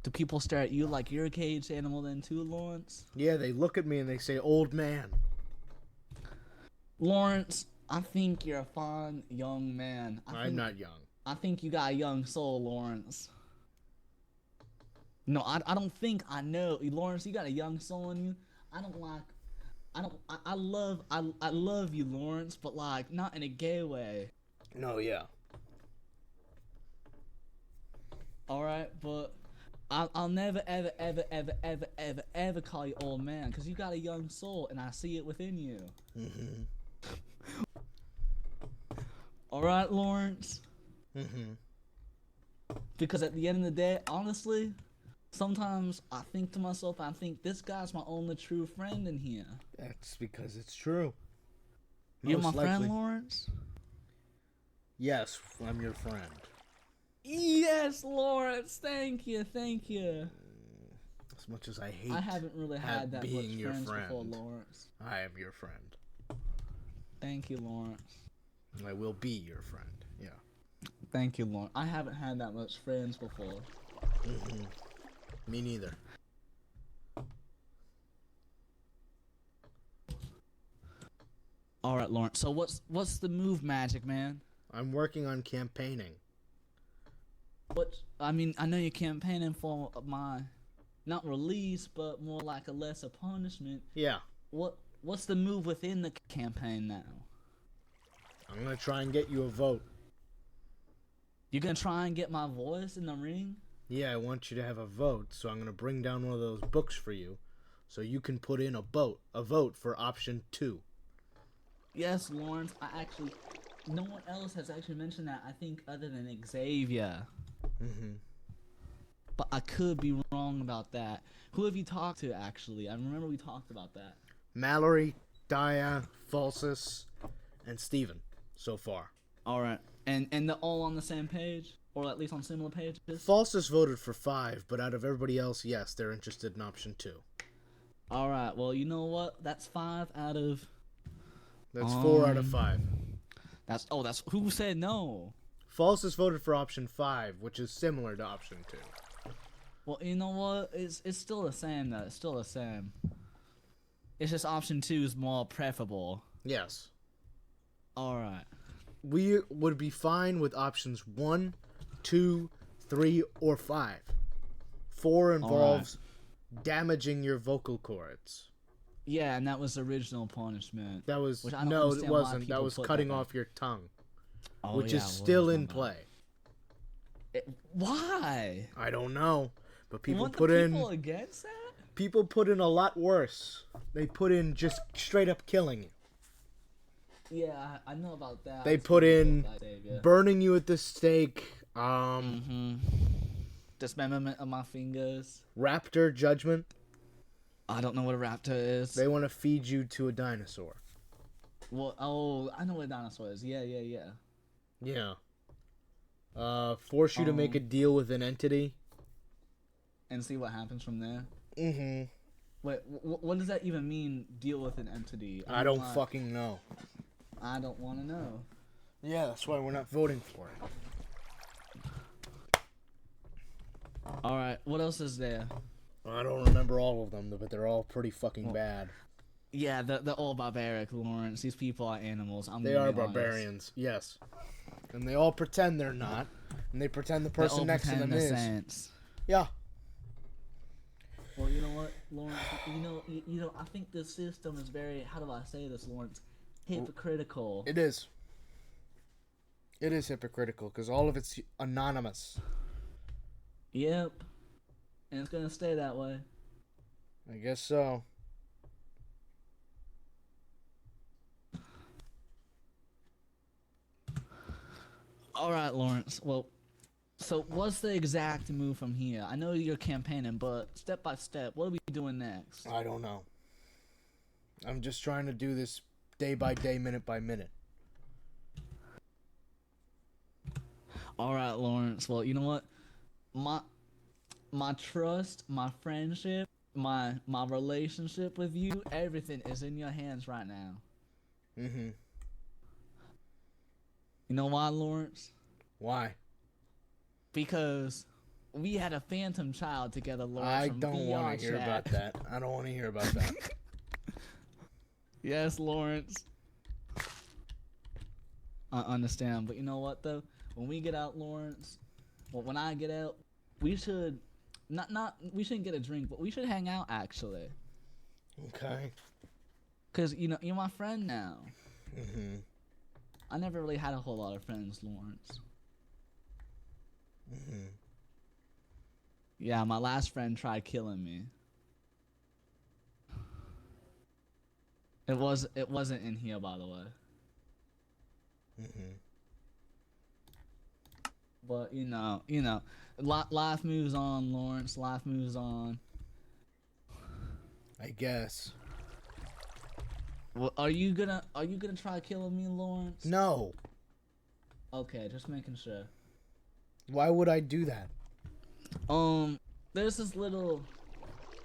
Do people stare at you like you're a caged animal then too, Lawrence? Yeah, they look at me and they say, old man. Lawrence, I think you're a fine young man. I'm not young. I think you got a young soul, Lawrence. No, I don't think I know. Lawrence, you got a young soul in you. I love you, Lawrence, but like, not in a gay way. No, yeah. Alright, but I'll never, ever call you old man, because you got a young soul, and I see it within you. Mm-hmm. Alright, Lawrence? Mm-hmm. Because at the end of the day, honestly, sometimes I think to myself, I think this guy's my only true friend in here. That's because it's true. You're my Most friend, likely. Lawrence? Yes, I'm your friend. Yes, Lawrence, thank you. As much as I hate I haven't really had that being much your friends friend, before, Lawrence. I am your friend. Thank you, Lawrence. I will be your friend, yeah. Thank you, Lawrence. I haven't had that much friends before. Mm-hmm. Me neither. Alright, Lawrence, so what's the move, Magic Man? I'm working on campaigning. I mean, I know you're campaigning for my, not release, but more like a lesser punishment. Yeah. What's the move within the campaign now? I'm gonna try and get you a vote. You're gonna try and get my voice in the ring? Yeah, I want you to have a vote, so I'm gonna bring down one of those books for you, so you can put in a vote for option 2. Yes, Lawrence, no one else has actually mentioned that, I think, other than Xavier. Mm-hmm. But I could be wrong about that. Who have you talked to, actually? I remember we talked about that. Mallory, Dia, Falsus, and Steven, so far. Alright, and they're all on the same page? Or at least on similar pages? Falsus voted for 5, but out of everybody else, yes, they're interested in option 2. Alright, well, you know what? That's 5 out of... That's 4 out of 5. That's who said no? Falsus voted for option 5, which is similar to option 2. Well, you know what? It's still the same, though. It's still the same. It's just option 2 is more preferable. Yes. Alright. We would be fine with options 1, 2, 3, or 5. 4 involves damaging your vocal cords. Yeah, and that was the original punishment. That was which I don't no, it understand why wasn't. That people was put cutting that off your tongue, Oh, which yeah, is it was still in on that. play. Why? I don't know, but people Weren't put the in people against that? people put in a lot worse. They put in just straight up killing you. Yeah, I know about that. They I've put seen in people that, yeah. burning you at the stake. Dismemberment of my fingers. Raptor judgment. I don't know what a raptor is. They want to feed you to a dinosaur. Well, oh, I know what a dinosaur is. Yeah. Yeah. Force you to make a deal with an entity. And see what happens from there. Mm-hmm. Wait, what does that even mean, deal with an entity? I don't fucking know. I don't want to know. Yeah, that's why we're not voting for it. Alright, what else is there? I don't remember all of them, but they're all pretty fucking bad. Yeah, they're all barbaric, Lawrence. These people are animals. They are barbarians, yes. And they all pretend they're not. And they pretend the person next to them is. Saints. Yeah. Well, you know what, Lawrence? You know, I think this system is very, how do I say this, Lawrence? Hypocritical. It is. It is hypocritical, because all of it's anonymous. Yep. And it's gonna stay that way. I guess so. All right, Lawrence. Well, so what's the exact move from here? I know you're campaigning, but step by step, what are we doing next? I don't know. I'm just trying to do this day by day, minute by minute. All right, Lawrence. Well, you know what? My trust, my friendship, my relationship with you, everything is in your hands right now. Mm-hmm. You know why, Lawrence? Why? Because we had a phantom child together, Lawrence. I from don't want VR to hear chat. about that. I don't want to hear about that. Yes, Lawrence. I understand, but you know what though? When we get out, Lawrence, well, when I get out, we should we shouldn't get a drink, but we should hang out actually. Okay. Cause you know you're my friend now. Mm-hmm. I never really had a whole lot of friends, Lawrence. Mm-hmm. Yeah, my last friend tried killing me. It wasn't in here, by the way. Mm-hmm. But you know, life moves on, Lawrence. Life moves on. I guess. Well, are you gonna try killing me, Lawrence? No. Okay, just making sure. Why would I do that? There's this little,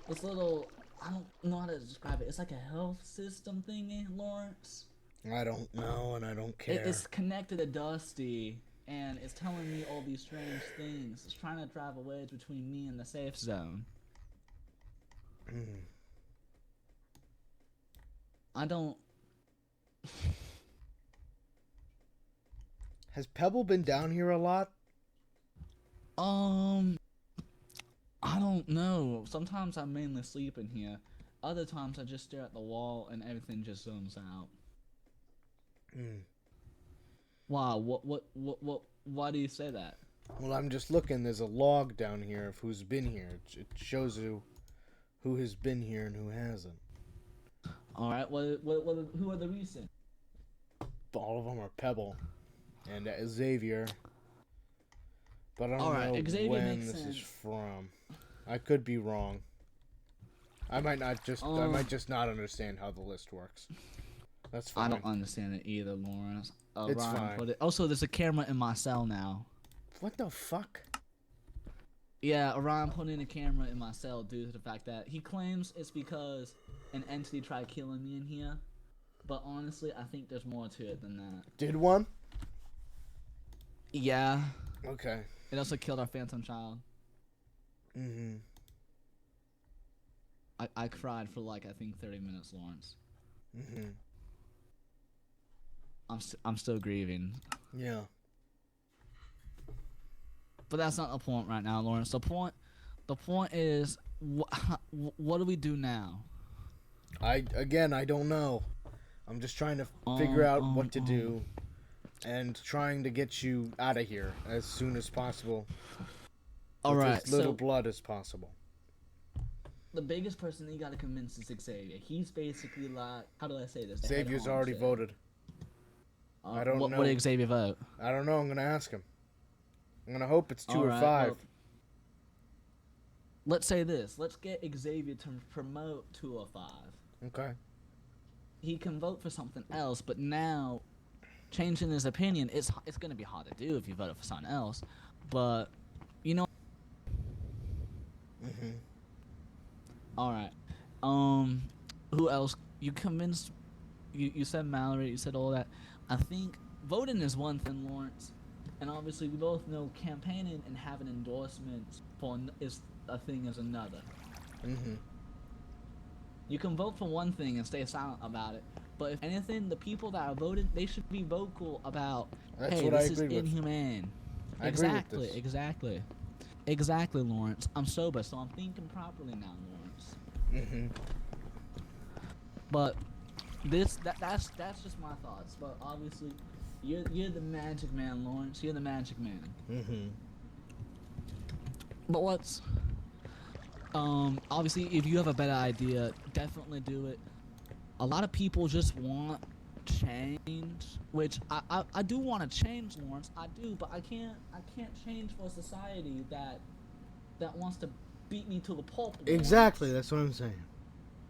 I don't know how to describe it. It's like a health system thingy, Lawrence. I don't know, and I don't care. It's connected to Dusty, and it's telling me all these strange things. It's trying to drive a wedge between me and the safe zone. I don't... Has Pebble been down here a lot? I don't know. Sometimes I mainly sleep in here. Other times I just stare at the wall and everything just zones out. Wow, why do you say that? Well, I'm just looking. There's a log down here of who's been here. It shows you who has been here and who hasn't. Alright, who are the recent? All of them are Pebble and Xavier. But I don't know Xavier when makes this is sense. from. I could be wrong. I might just not understand how the list works. That's fine. I don't understand it either, Lawrence. It's Ryan fine. put it. Also, there's a camera in my cell now. What the fuck? Yeah, Orion put in a camera in my cell due to the fact that he claims it's because an entity tried killing me in here. But honestly, I think there's more to it than that. Did one? Yeah. Okay. It also killed our phantom child. Mm-hmm. I cried for like, I think 30 minutes, Lawrence. Mm-hmm. I'm still grieving. Yeah. But that's not the point right now, Lawrence. The point is, what do we do now? I don't know. I'm just trying to figure out what to do, and trying to get you out of here as soon as possible. All with right, as little so blood as possible. the biggest person you gotta convince is Xavier. He's basically like, how do I say this? Xavier's already voted. I don't know. What did Xavier vote? I don't know. I'm gonna ask him. I'm gonna hope it's 2 or Alright, 5. well, let's say this. Let's get Xavier to promote 2 or 5. Okay. He can vote for something else, but now, changing his opinion, it's gonna be hard to do if you voted for something else. But, you know. Mm-hmm. Alright. Who else? You convinced. You said Mallory. You said all that. I think voting is one thing, Lawrence, and obviously we both know campaigning and having endorsements is a thing as another. Mm-hmm. You can vote for one thing and stay silent about it, but if anything, the people that are voting, they should be vocal about, That's hey, what I this is agree with. inhumane. I agree with Exactly, this. exactly, Lawrence. I'm sober, so I'm thinking properly now, Lawrence. Mm-hmm. But that's just my thoughts. But obviously, you're the magic man, Lawrence. You're the magic man. Mm-hmm. But what's obviously, if you have a better idea, definitely do it. A lot of people just want change, which I do want to change, Lawrence. I do, but I can't change for a society that wants to beat me to the pulp. Lawrence. Exactly, that's what I'm saying.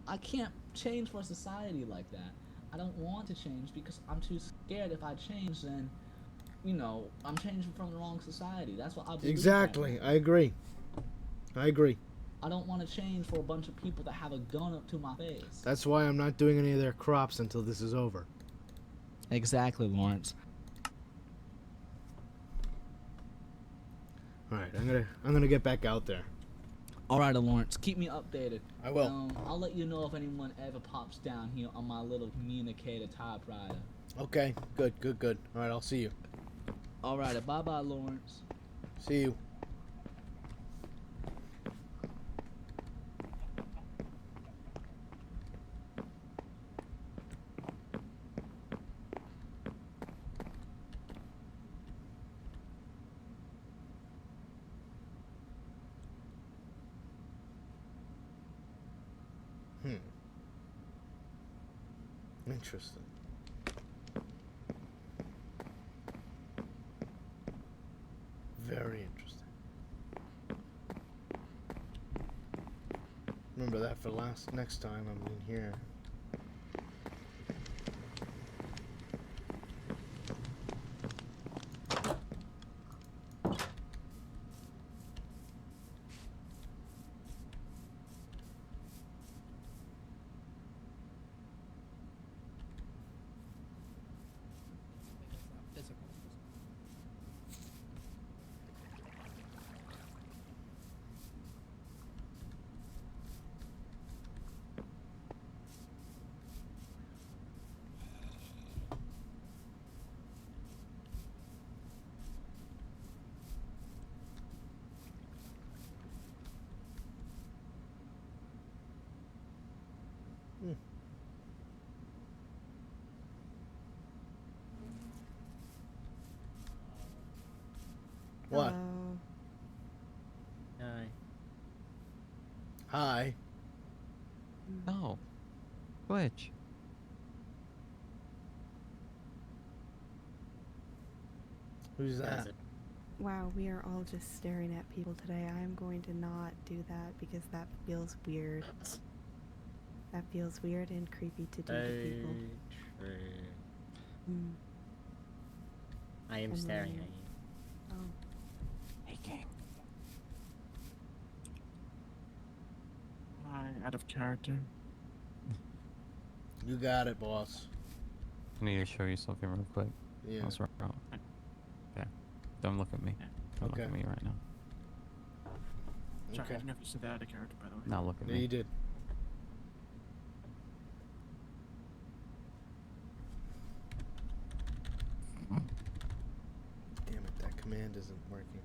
I can't change for a society like that. I don't want to change because I'm too scared. If I change, then, you know, I'm changing from the wrong society. That's what I believe. Exactly, I agree. I agree. I don't want to change for a bunch of people that have a gun up to my face. That's why I'm not doing any of their crops until this is over. Exactly, Lawrence. All right, I'm gonna get back out there. All right, Lawrence, keep me updated. I will. I'll let you know if anyone ever pops down here on my little communicator typewriter. Okay, good. All right, I'll see you. All right, bye-bye, Lawrence. See you. Interesting. Very interesting. Remember that for next time I'm in here. What? Hi. Hi. Oh. Glitch. Who's that? Wow, we are all just staring at people today. I'm going to not do that because that feels weird. That feels weird and creepy to do to people. True. Mm. I am I'm staring really- at you. Oh. Hey, King. Out of character. You got it, boss. I need to show you something real quick. Yeah. What's wrong? Yeah. Don't look at me. Don't look Okay. at me right now. Sorry, I Okay. didn't know if you said that out of character, by the way. Now look at Yeah, me. you did. Damn it, that command isn't working.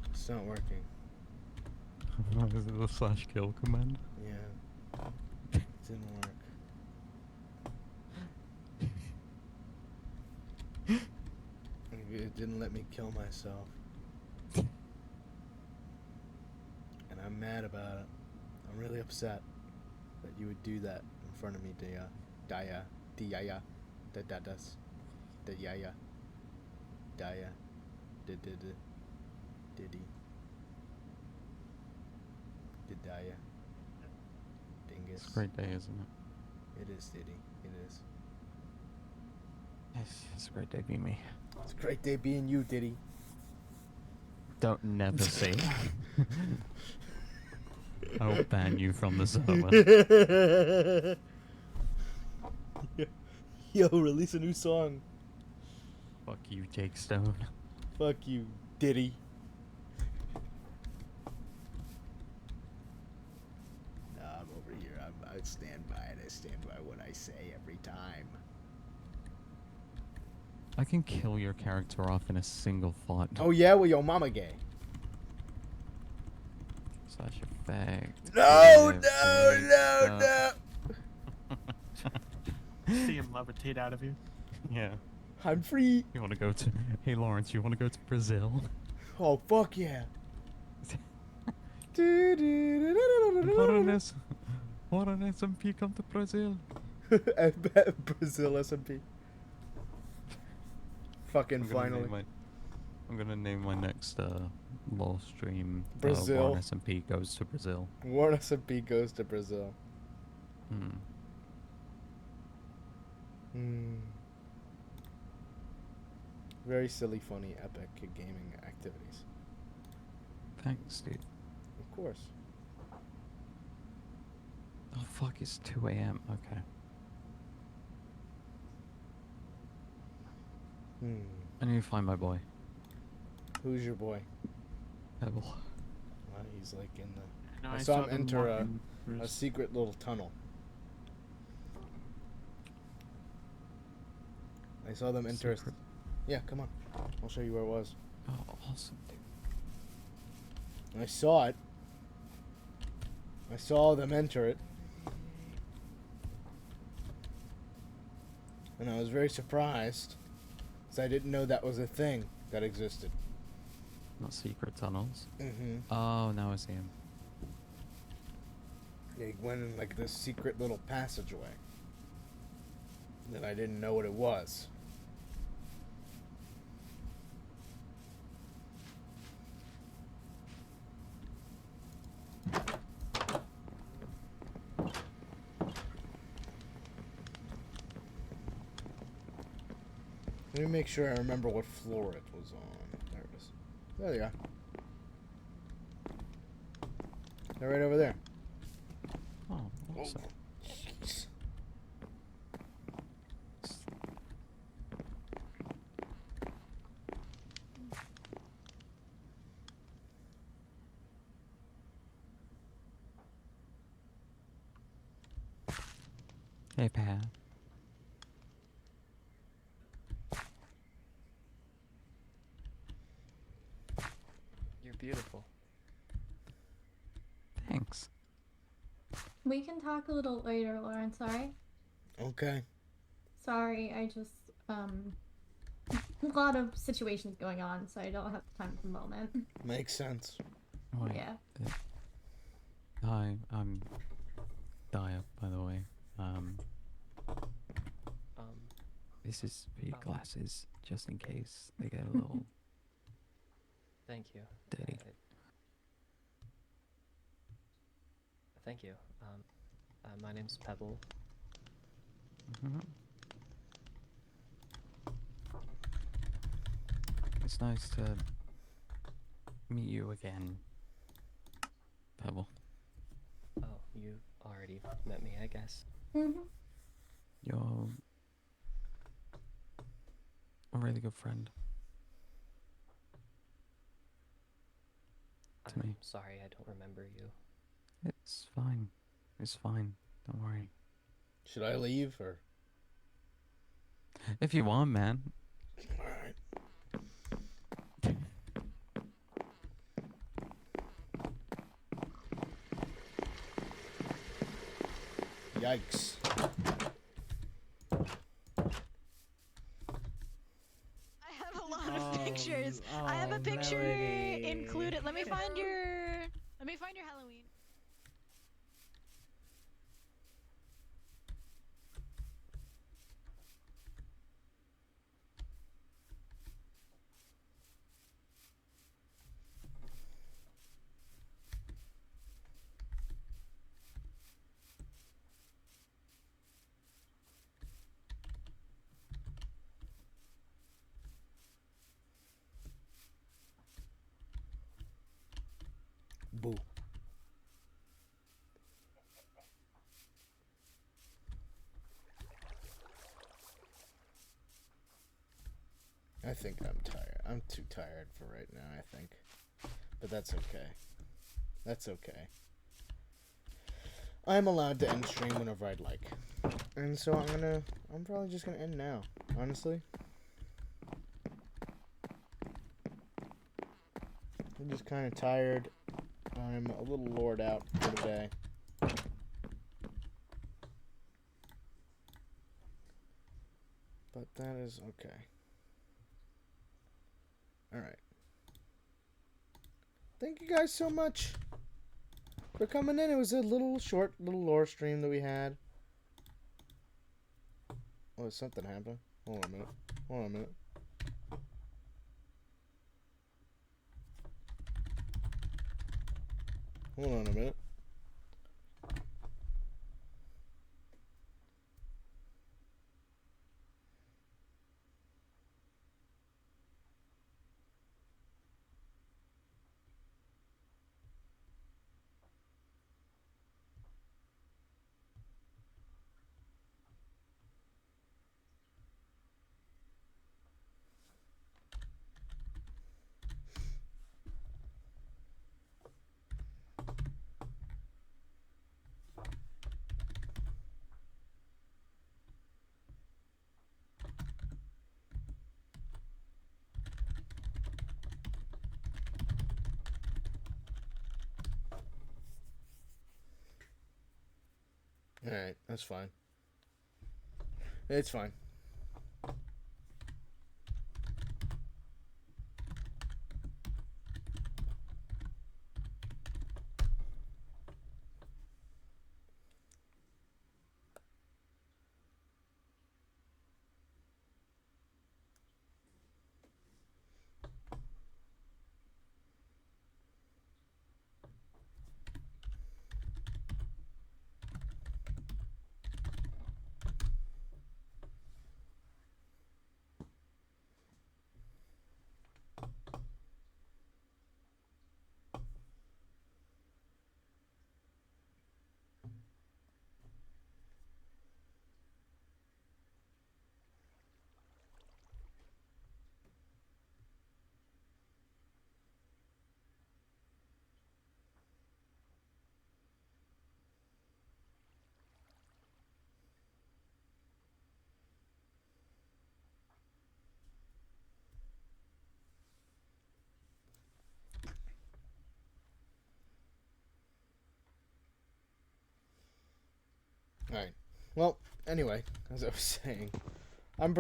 It's not working. Is it the /kill command? Yeah. It didn't work. It didn't let me kill myself. And I'm mad about it. I'm really upset that you would do that in front of me, Daya. Daya. Daya. Da-da-das. Da-yaya. Daya. Da-da-da. Diddy. Didaya. Dingus. It's a great day, isn't it? It is, Diddy. It is. It's a great day being me. It's a great day being you, Diddy. Don't never say it. I'll ban you from the server. Yo, release a new song. Fuck you, Jake Stone. Fuck you, Diddy. Nah, I'm over here. I stand by it. I stand by what I say every time. I can kill your character off in a single thought. Oh yeah, well your mama gay. Such a fact. No, Yeah, no. See him levitate out of you. Yeah. I'm free. You wanna go to... Hey, Lawrence, you wanna go to Brazil? Oh fuck yeah. Put on this. WarrenSMP come to Brazil. I bet Brazil SMP. Fucking I'm gonna finally. I'm gonna name my next law stream Brazil. WarrenSMP goes to Brazil. WarrenSMP goes to Brazil. Hmm. Very silly, funny, epic gaming activities. Thanks, dude. Of course. Oh fuck, it's 2 a.m. Okay. I need to find my boy. Who's your boy? Pebble. He's like in the... No, I saw him them enter a walking secret little tunnel. I saw them enter... Yeah, come on. I'll show you where it was. Oh, awesome, dude. I saw it. I saw them enter it. And I was very surprised, because I didn't know that was a thing that existed. Not secret tunnels. Mm-hmm. Oh, now I see him. They went in like this secret little passageway. And I didn't know what it was. Let me make sure I remember what floor it was on. There it is. There you are. They're right over there. Oh, awesome. Jeez. Hey, Pat. You're beautiful. Thanks. We can talk a little later, Lauren. Sorry. Okay. Sorry, I just a lot of situations going on, so I don't have time at the moment. Makes sense. Wait, Yeah. Hi, I'm Dia, by the way. This is for your glasses, just in case they get a little Thank you. dirty. Thank you. My name's Pebble. It's nice to meet you again, Pebble. Oh, you already met me, I guess. You're a really good friend to me. Sorry, I don't remember you. It's fine. It's fine. Don't worry. Should I leave or? If you want, man. Alright. Yikes. I have a lot of pictures. I have a picture included. Let me find your Halloween. Boo. I think I'm tired. I'm too tired for right now, I think. But that's okay. That's okay. I'm allowed to end stream whenever I'd like. And so I'm probably just gonna end now, honestly. I'm just kind of tired. I'm a little lored out for today. But that is okay. Alright. Thank you guys so much for coming in. It was a little short, little lore stream that we had. Oh, something happened. Hold on a minute. Hold on a minute. Hold on a minute. Alright, that's fine. It's fine. Alright. Well, anyway, as I was saying, I'm pretty much